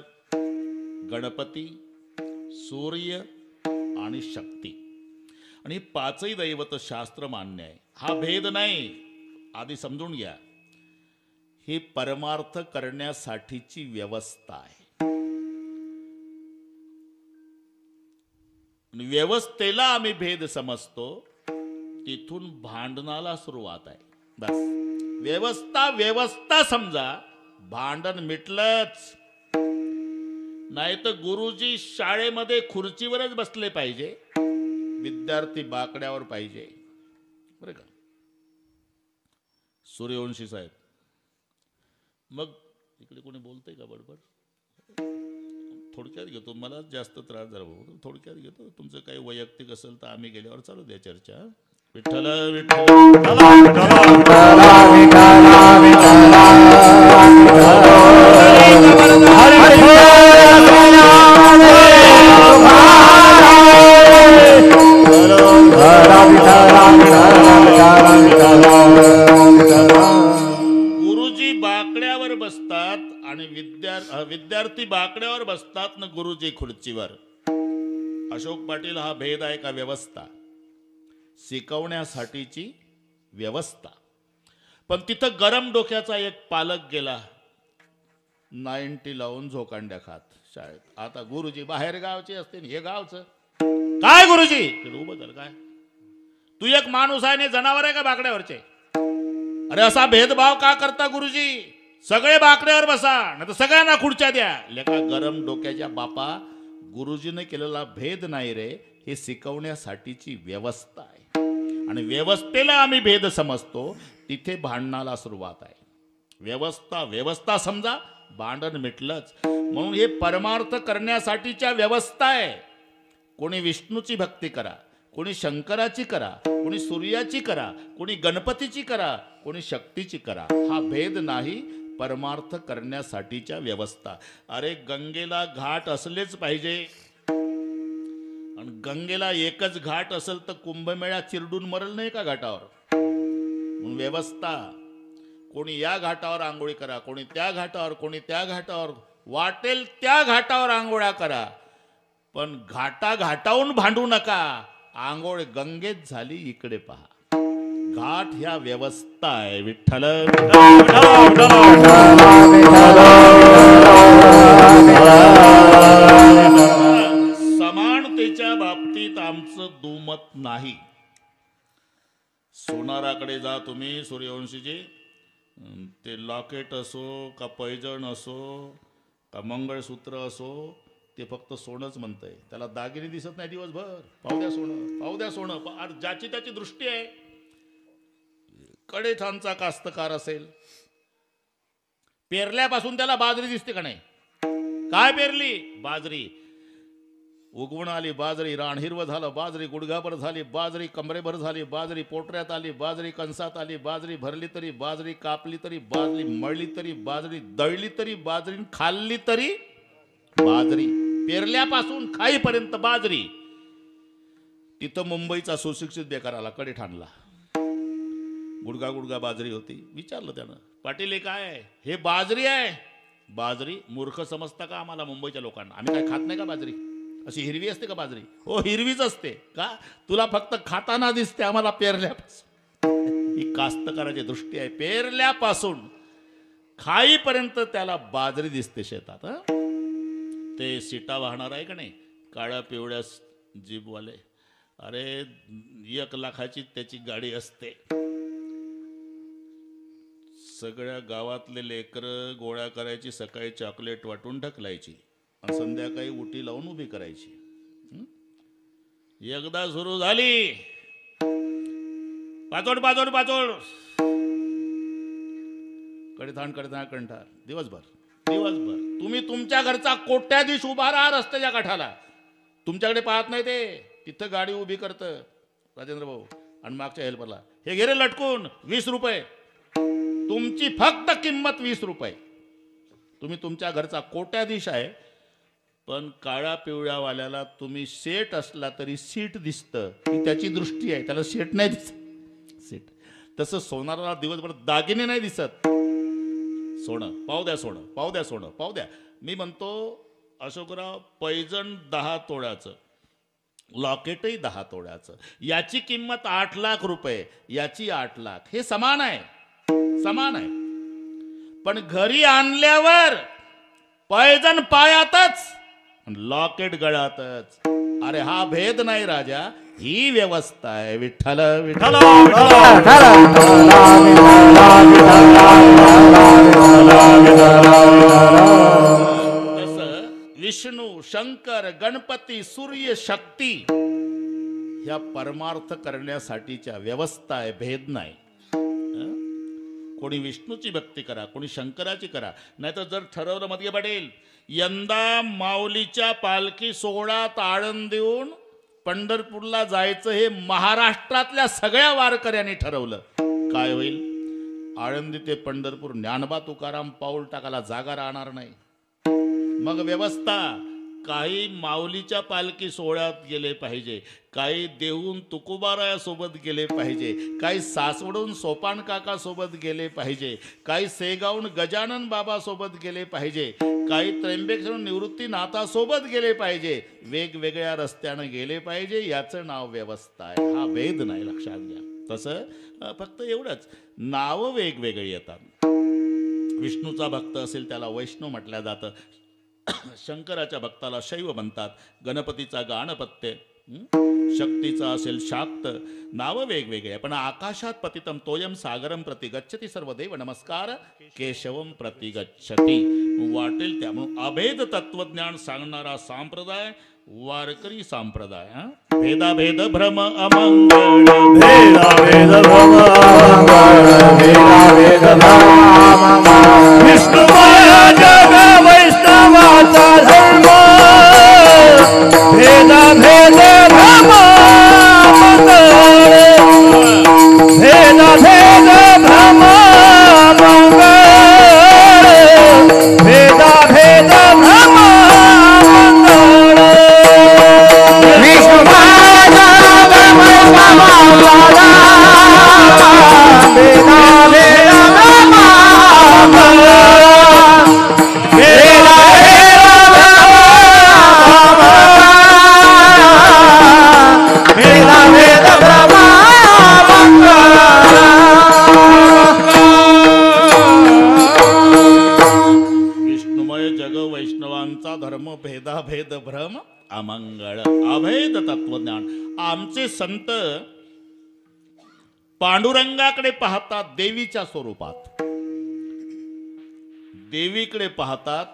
A: गणपती, सूर्य आणि शक्ती. आणि 5ही दैवत शास्त्र मान्य आहे. हा भेद नाही, आधी समजून घ्या. ही परमार्थ करण्यासाठीची व्यवस्था आहे. व्यवस्थेला आम्ही भेद समजतो, तिथून भांडणाला सुरुवात आहे. बस व्यवस्था समजा, भांडण मिटलंच. नाही तर गुरुजी शाळेमध्ये खुर्चीवरच बसले पाहिजे, विद्यार्थी बाकड्यावर पाहिजे. बरं का सूर्यवंशी साहेब? मग इकडे कोणी बोलतंय का बडबड? थोडक्यात घेतो, मला जास्त त्रास झाला भाऊ, थोडक्यात घेतो. तुमचं काही वैयक्तिक असेल तर आम्ही गेल्यावर चालू द्या चर्चा. विठ्ठल गुरुजी बाकड्यावर बसतात आणि विद्यार्थी बाकड्यावर बसतात ना गुरुजी खुर्चीवर. अशोक पाटील, हा भेद आहे का व्यवस्था? शिकवण्यासाठीची व्यवस्था. पण तिथं गरम डोक्याचा एक पालक गेला, 90 लावून झोकांड्या खात शाळेत. आता गुरुजी बाहेर गावचे असते, हे गावचं काय गुरुजी? उभं झालं, काय तू एक माणूस आहे, जनावर आहे का बाकड्यावरचे? अरे असा भेदभाव का करता गुरुजी? सगळे बाकड्यावर बसा, नाही तर सगळ्यांना खुर्च्या द्या. लेका गरम डोक्याच्या बापा, गुरुजीने केलेला भेद नाही रे, हे शिकवण्यासाठीची व्यवस्था आहे. आणि व्यवस्थेला आम्ही भेद समजतो, तिथे भांडणाला सुरुवात आहे. व्यवस्था समजा, भांडण मिटलंच. म्हणून हे परमार्थ करण्यासाठीच्या व्यवस्था आहे. कोणी विष्णूची भक्ती करा, कोणी शंकराची करा, कोणी सूर्याची करा, कोणी गणपतीची करा, कोणी शक्तीची करा. हा भेद नाही, परमार्थ करण्यासाठीच्या व्यवस्था. अरे गंगेला घाट असलेच पाहिजे, आणि गंगेला एकच घाट असेल तर कुंभमेळा चिरडून मरल नाही का घाटावर. म्हणून व्यवस्था, कोणी या घाटावर आंघोळी करा, कोणी त्या घाटावर, कोणी त्या घाटावर, वाटेल त्या घाटावर आंघोळ्या करा, पण घाटाहून भांडू नका. आंघोळ गंगेत झाली इकडे पहा. घाट ह्या व्यवस्था आहे. विठ्ठल समानतेच्या बाबतीत आमचं दुमत नाही. सोनाराकडे जा तुम्ही सूर्यवंशीजी, ते लॉकेट असो का पैजण असो का मंगळसूत्र असो, ते फक्त सोनंच म्हणतंय. त्याला दागिने दिसत नाही दिवसभर. पाहू द्या सोनं, पाहू द्या सोनं. ज्याची त्याची दृष्टी आहे. कडेठाणचा कास्तकार असेल, पेरल्यापासून त्याला बाजरी दिसते का नाही? काय पेरली? बाजरी. उगवून आली बाजरी, रान हिरवं झालं बाजरी, गुडघाभर झाली बाजरी, कमरेभर झाली बाजरी, पोटऱ्यात आली बाजरी, कंसात आली बाजरी, भरली तरी बाजरी, कापली तरी बाजरी, मळली तरी बाजरी, दळली तरी बाजरी, खाल्ली तरी बाजरी. पेरल्यापासून खाईपर्यंत बाजरी. तिथं मुंबईचा सुशिक्षित बेकार आला कडेठाणला. गुडगा बाजरी होती. विचारलं त्यानं, पाटील हे काय आहे? हे बाजरी आहे. बाजरी? मूर्ख समजता का आम्हाला मुंबईच्या लोकांना? आम्ही काय खात नाही का बाजरी? अशी हिरवी असते का बाजरी? हो हिरवीच असते. का? तुला फक्त खाताना दिसते, आम्हाला पेरल्यापासून. ही कास्तकाराची दृष्टी आहे. पेरल्यापासून खाईपर्यंत त्याला बाजरी दिसते शेतात. ते सीटा वाहणार आहे का नाही, काळ्या पिवळ्या जीपवाले, अरे 1 लाखाची त्याची गाडी असते. सगळ्या गावातले लेकरं गोळ्या करायची, सकाळी चॉकलेट वाटून ढकलायची आणि संध्याकाळी उटी लावून उभी करायची. एकदा सुरू झाली पाचोड पाचोड पाचोड, कडेठाण कडेठाण कंठार, दिवसभर. तुम्ही तुमच्या घरचा कोट्याधीश उभा राहा रस्त्याच्या काठाला, तुमच्याकडे पाहत नाही ते. तिथं गाडी उभी करतं राजेंद्र भाऊ आणि मागच्या हेल्परला, हे घे रे लटकून 20 रुपये. तुमची फक्त किंमत 20 रुपये. तुम्ही तुमच्या घरचा कोट्याधीश आहे, पण काळ्या पिवळ्यावाल्याला तुम्ही शेट असला तरी सीट दिसतं. ही त्याची दृष्टी आहे, त्याला शेट नाही दिसत. सीट. तसं सोनाराला दिवसभर दागिने नाही दिसत. सोनं पाहू द्या, सोनं पाहू द्या, सोनं पाहू द्या. मी म्हणतो अशोकराव, पैजण 10 तोळ्याचं, लॉकेटही 10 तोळ्याचं, याची किंमत 8 लाख रुपये, याची 8 लाख. हे समान आहे, समान आहे. पण घरी आणल्यावर पैजण पायातच, लॉकेट गळ्यातच. अरे हा भेद नाही राजा, ही व्यवस्था आहे. विठ्ठल विठ्ठल. तसं विष्णू, शंकर, गणपती, सूर्य, शक्ती ह्या परमार्थ करण्यासाठीच्या व्यवस्था आहे, भेद नाही. कोणी विष्णूची भक्ती करा, कोणी शंकराची करा. नाहीतर जर ठरवलं मध्ये पडेल, यंदा माऊलीच्या पालखी सोहळ्यात आळंदीहून पंढरपूरला जायचं हे महाराष्ट्रातल्या सगळ्या वारकऱ्यांनी ठरवलं, काय होईल? आळंदी ते पंढरपूर ज्ञानबा तुकाराम पाऊल टाकायला जागा राहणार नाही. मग व्यवस्था, काही माऊलीच्या पालखी सोहळ्यात गेले पाहिजे, काही देहून तुकोबाराया सोबत गेले पाहिजे, काही सासवडून सोपान काका सोबत गेले पाहिजे, काही सेगावून गजानन बाबा सोबत गेले पाहिजे, काही त्र्यंबकेश्वरून निवृत्तीनाथा सोबत गेले पाहिजे. वेगवेगळ्या रस्त्याने गेले पाहिजे. याचं नाव व्यवस्था आहे. हा भेद नाही, लक्षात घ्या. तसं फक्त एवढंच, नावं वेगवेगळी येतात. विष्णूचा भक्त असेल त्याला वैष्णव म्हटलं जातं, शंकराच्या भक्ताला शैव म्हणतात, गणपतीचा गाणपत्य, शक्तीचा असेल शाक्त. नावं वेगवेगळे, पण आकाशात पतितम तोयम सागरम प्रति गच्छति सर्वदेव नमस्कार केशवम प्रति गच्छति. वाटेल त्या म्हणून अभेद तत्वज्ञान सांगणारा संप्रदाय वारकरी संप्रदाय. भेदा भेद भ्रम अमंगळ,
C: भेदा भेद भ्रम अमंगळ, भेदा भेद भ्रम विष्णुमय जग वैष्णवाचा धर्म. भेदा भेद भ्रम अमंगळ, भेदा भेद भ्रम अमंगळ.
A: संत पांडुरंगाकडे पाहतात देवीच्या स्वरूपात, देवीकडे पाहतात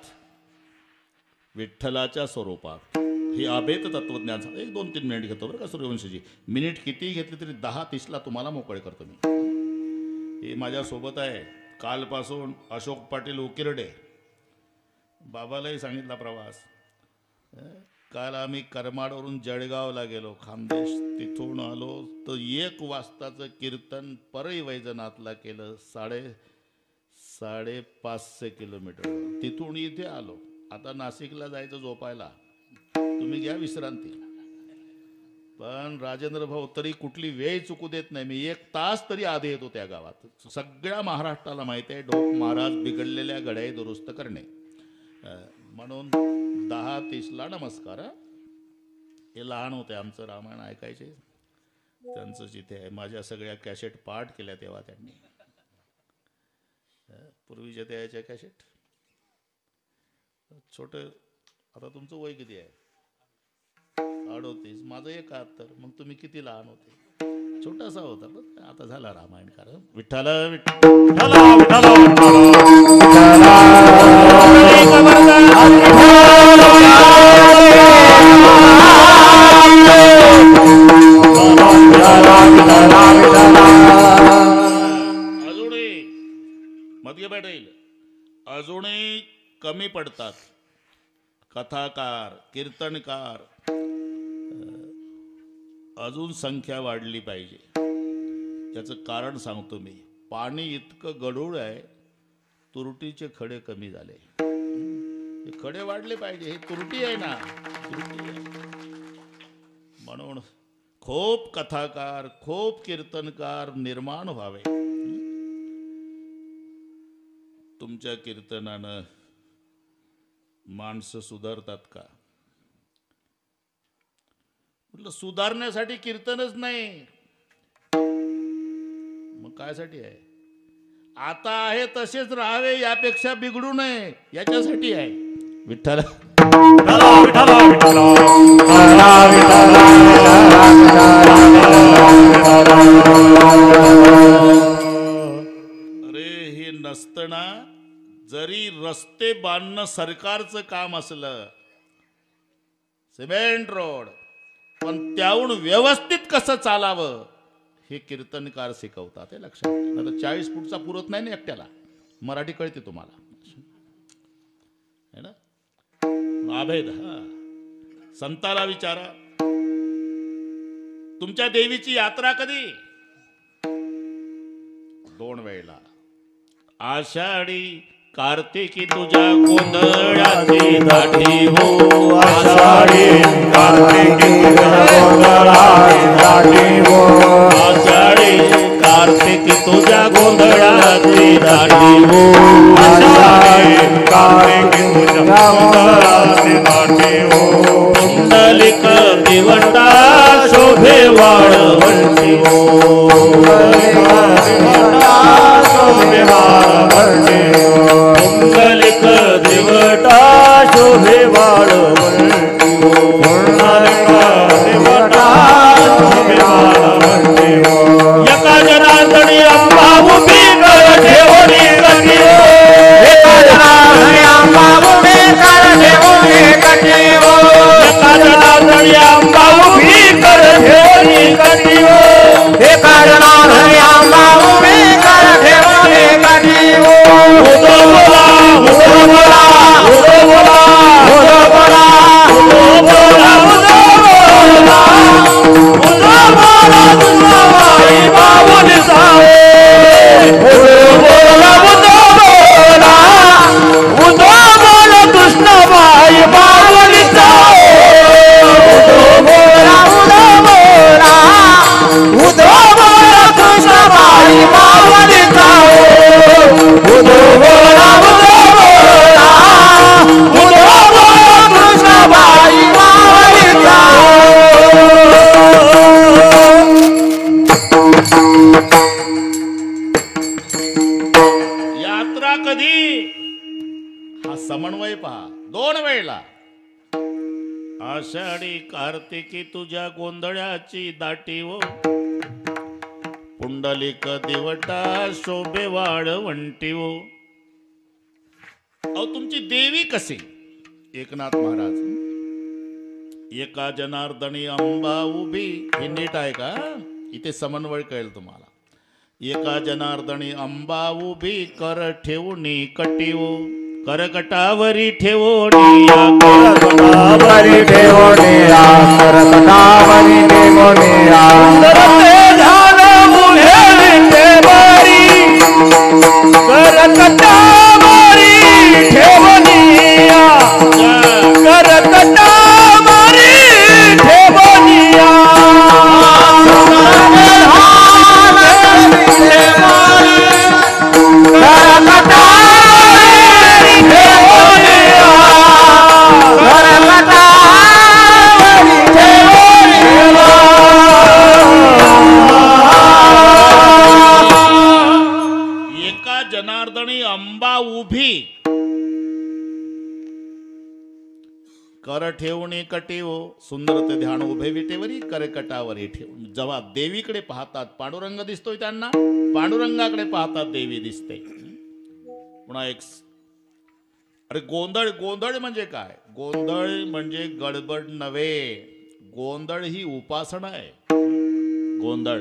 A: विठ्ठलाच्या स्वरूपात. हे अभेद तत्वज्ञान. 1-2-3 मिनिट घेतो बरं का सूर्यवंशीजी. मिनिट किती घेतली तरी 10:30ला तुम्हाला मोकळे करतो मी. हे माझ्यासोबत आहे कालपासून अशोक पाटील उकिरडे. बाबालाही सांगितला प्रवास. काल आम्ही करमाडवरून जळगावला गेलो, खानदेश. तिथून आलो तर 1 वाजताचं कीर्तन परळी वैजनाथला केलं. 550 किलोमीटर. तिथून इथे आलो. आता नाशिकला जायचं झोपायला. तुम्ही घ्या विश्रांती. पण राजेंद्र भाऊ तरी कुठली वेळ चुकू देत नाही. मी 1 तास तरी आधी येतो त्या गावात. सगळ्या महाराष्ट्राला माहिती आहे ढोक महाराज बिघडलेल्या घड्याळी दुरुस्त करणे. म्हणून 10:30ला नमस्कार. हे लहान होते, आमचं रामायण ऐकायचे. त्यांचं जिथे आहे. माझ्या सगळ्या कॅसेट पाठ केल्या तेव्हा त्यांनी. पूर्वीच्या त्याच्या कॅसेट. छोटं. आता तुमचं वय किती आहे? 38. माझं 71. मग तुम्ही किती लहान होते? छोटासा होता. पण आता झाला रामायणकार. विठ्ठल अजूनही मध्य भेटेल. अजूनही कमी पडतात कथाकार, कीर्तनकार. अजून संख्या वाढली पाहिजे. त्याचं कारण सांगतो मी. पाणी इतकं गढूळ आहे, तुरटीचे खडे कमी झाले. हे खडे वाढले पाहिजे. हे तुरटी आहे ना, तुरटी आहे. म्हणून खूप कथाकार, खूप कीर्तनकार निर्माण व्हावे. तुमच्या कीर्तनानं माणसं सुधारतात का? म्हटलं सुधारण्यासाठी कीर्तनच नाही, मग कायसाठी आहे? आता आहे तसेच राहावे, यापेक्षा बिघडू नये याच्यासाठी आहे. विठ्ठल अरे हे नसताना जरी रस्ते बांधणं सरकारचं काम असलं, सिमेंट रोड, पण त्याहून व्यवस्थित कसं चालावं हे कीर्तनकार शिकवतात. हे लक्षात ठेवा. 40 फूटचा पुरत नाही ना एकट्याला. मराठी कळते तुम्हाला है ना? अभेद. संताला विचारा तुमच्या देवीची यात्रा कधी? 2 वेळेला. आषाढी कार्तिकी तुझ्या गोंधळाची दाढी हो.
C: आषाढी कार्तिकी तुझ्या गोंधळाची दाढी हो.
A: आषाढी कार्तिकी तुझ्या गोंधळाची दाढी हो.
C: आषाढी कार्तिकी तुझ्या गोंधळाची दाढी हो.
A: पुंडलिक दिवटा शोभे वाळवंटी हो.
C: शोभे वाळवंटी हो.
A: पुंडलिक
C: दिवटा शोभे वाळवंटी हो. पुंडलिक दिवटा शोभे वाळवंटी हो.
A: एका जनार्दनी अंबा उभी कर ठेवली कटी हो.
C: एका जनार्दनी अंबा उभी कर ठेवली कटी हो.
A: एका जनार्दनी अंबा उभी कर ठेवली कटी हो.
C: एका जनार्दनी अंबा उभी कर ठेवली कटी हो.
A: उदो बोला उदो बोला उदो बोला
C: उदो बोला
A: उदो बोला उदो बोला तुझाई बाबूल सावे.
C: उदो बोला उदो बोला उदो बोला कृष्णबाई बावलीचा. उदो बोला उदो बोला कृष्णबाई बावलीचा. उदो बोला
A: कार्तिकी तुझ्या गोंधळाची दाटी हो पुंडलिक दिवटा शोभे वाळवंटी हो. अहो तुमची देवी कशी? एकनाथ महाराज, एका जनार्दनी अंबा उभी. हे नीट आहे का? इथे समन्वय कळेल तुम्हाला. एका जनार्दनी अंबा उभी कर ठेवणी कटीवो करकटावरी ठेवोनिया
C: करकटावरी ठेवोनिया करकटावरी ठेवोनिया सुंदरते ध्यान मुळे विटेवरी करकटावरी ठेवोनिया करकटावरी ठेवोनिया
A: जनार्दनी अंबा उभी कर ठेवणी कटीव सुंदर ते ध्यान उभे विटेवरी करकटावरी ठेवून. जेव्हा देवीकडे पाहतात पांडुरंग दिसतोय त्यांना, पांडुरंगाकडे पाहतात देवी दिसते. पुन्हा एक अरे गोंधळ. गोंधळ म्हणजे काय? गोंधळ म्हणजे गडबड नव्हे. गोंधळ ही उपासना आहे. गोंधळ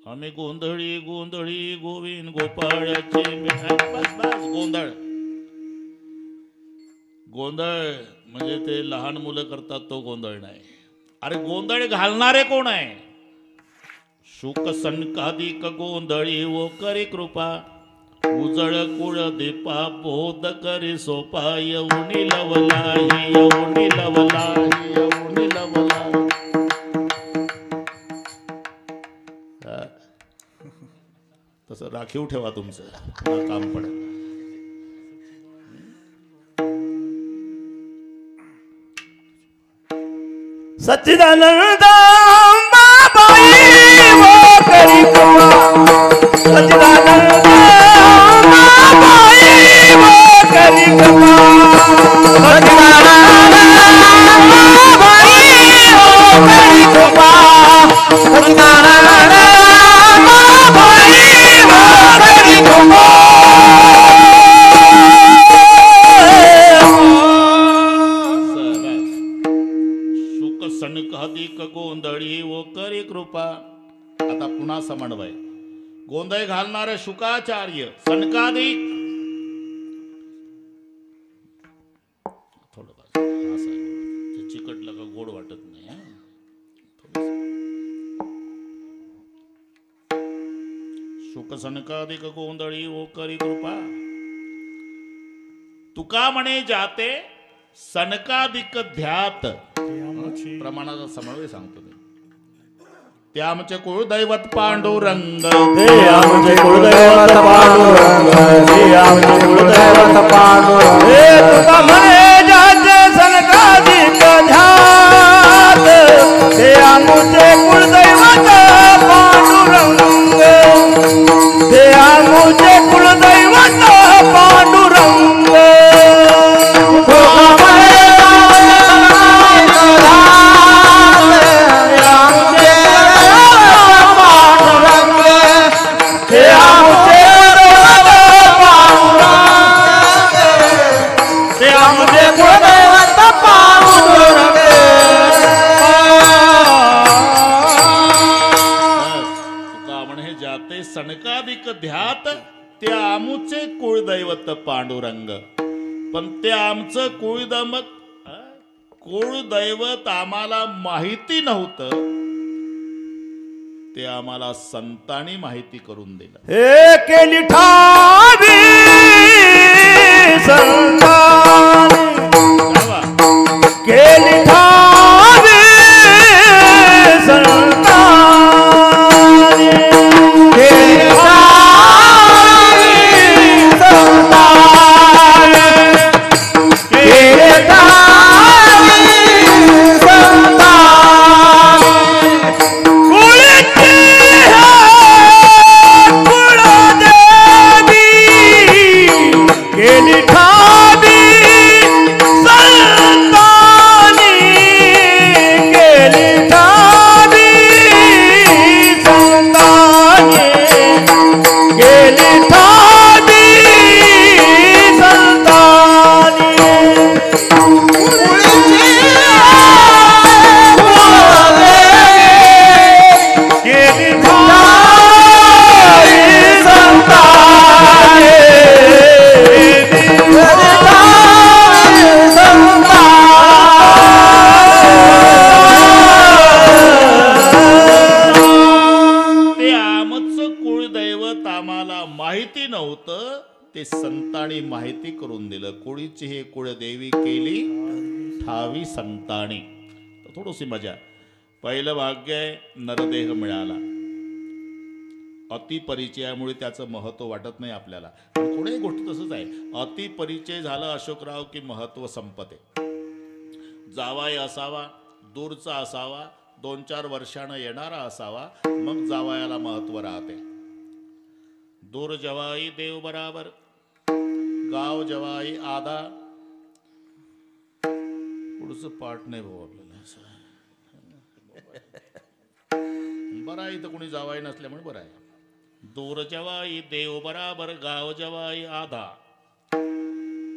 A: आम्ही गोंधळी गोंधळी गोविंद गोपाळाचे बस बस. गोंधळ गोंधळ म्हणजे ते लहान मुलं करतात तो गोंधळ नाही. अरे गोंधळ घालणारे कोण आहे? शुक सनकादिक गोंधळी वो करी कृपा उजळ कुळ दीपा बोध करी सोपा येऊनी लवला येऊनी लवला येऊनी लवला. तसं राखीव ठेवा तुमचं काम पडेल.
C: सच्चिदानंद बाबाई वो करी कृपा सच्चिदानंद बाबाई वो करी कृपा सच्चिदानंद बाबाई वो करी कृपा सच्चिदानंद बाबाई वो करी कृपा.
A: सनकादिक गोंधळी वो करी कृपा. आता पुन्हा समन्वय. गोंधळ घालणारे शुकाचार्य सनकादिक थोडं चिकटलं का गोड वाटत नाही. शुक सनकादिक गोंधळी वो करी कृपा. तुका म्हणे जाते सनकादिक ध्यात. प्रमाणाचा समन्वय सांगतो मी. ते आमचे कुळदैवत पांडुरंग
C: ते आमचे कुळदैवत पांडुरंग ते आमचे कुळदैवत पांडुरंग. हे तुका म्हणे जाते सनकादिक ध्यात ते आमचे कुळदैवत पांडुरंग ते आमचे कुळदैवत पांडुरंग.
A: सनकादिक ध्यात ते आमचे कुळदैवत पांडुरंग. पण ते आमचं कुळदैवत आम्हाला माहिती नव्हतं. ते आम्हाला संतांनी माहिती करून दिलं.
C: हे केली ठावी संतांनी केली ठावी संतांनी केली ठावी संतांनी केली ठावी संतांनी. कुळची कुळदेवी केली ठावी
A: ते संतांनी माहिती करून दिलं. कुळीची हे कुळदेवी केली ठावी संतांनी. तर थोडीशी मजा. पहिलं भाग्य आहे नरदेह मिळाला. अतिपरिचयामुळे त्याचं महत्व वाटत नाही आपल्याला. पण कोणीही गोष्ट तसंच आहे. अतिपरिचय झालं अशोकराव की महत्व संपते. जावाई असावा, दूरचा असावा, 2-4 वर्षानं येणारा असावा, मग जावयाला महत्व राहते. दूर जवाई देव बराबर, गाव जवाई आदा. पुढचं पाठ नाही भाऊ आपल्याला. बरं आहे, इथं कोणी जावाई नसल्यामुळे बरं आहे. दूर जवाई देव बराबर, गाव जवाई आधा.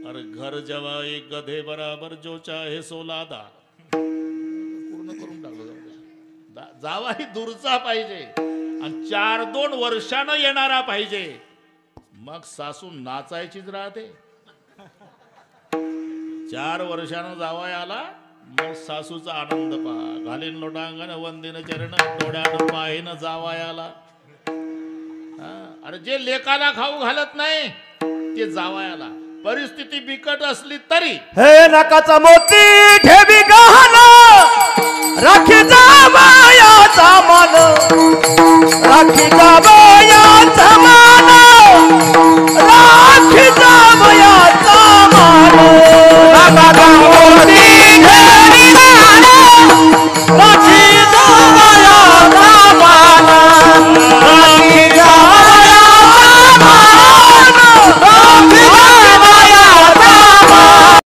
A: अरे घर जवाई गधे बराबर, जो चाहे सो लादा. पूर्ण करून टाकलं. जावाई दूरचा पाहिजे आणि 4-2 वर्षानं येणारा पाहिजे. मग सासू नाचायचीच राहते. 4 वर्षानं जावाय आला, मग सासूचा आनंद पहा. घालीन लोटांगण वंदिन चरण, डोळ्यात पाहिन जावायाला. अरे जे लेकाला खाऊ घालत नाही ते जावायाला. परिस्थिती बिकट असली तरी
B: हे नकाचा मोती ठेवी गहन, राखी जावयाचा मन, राखी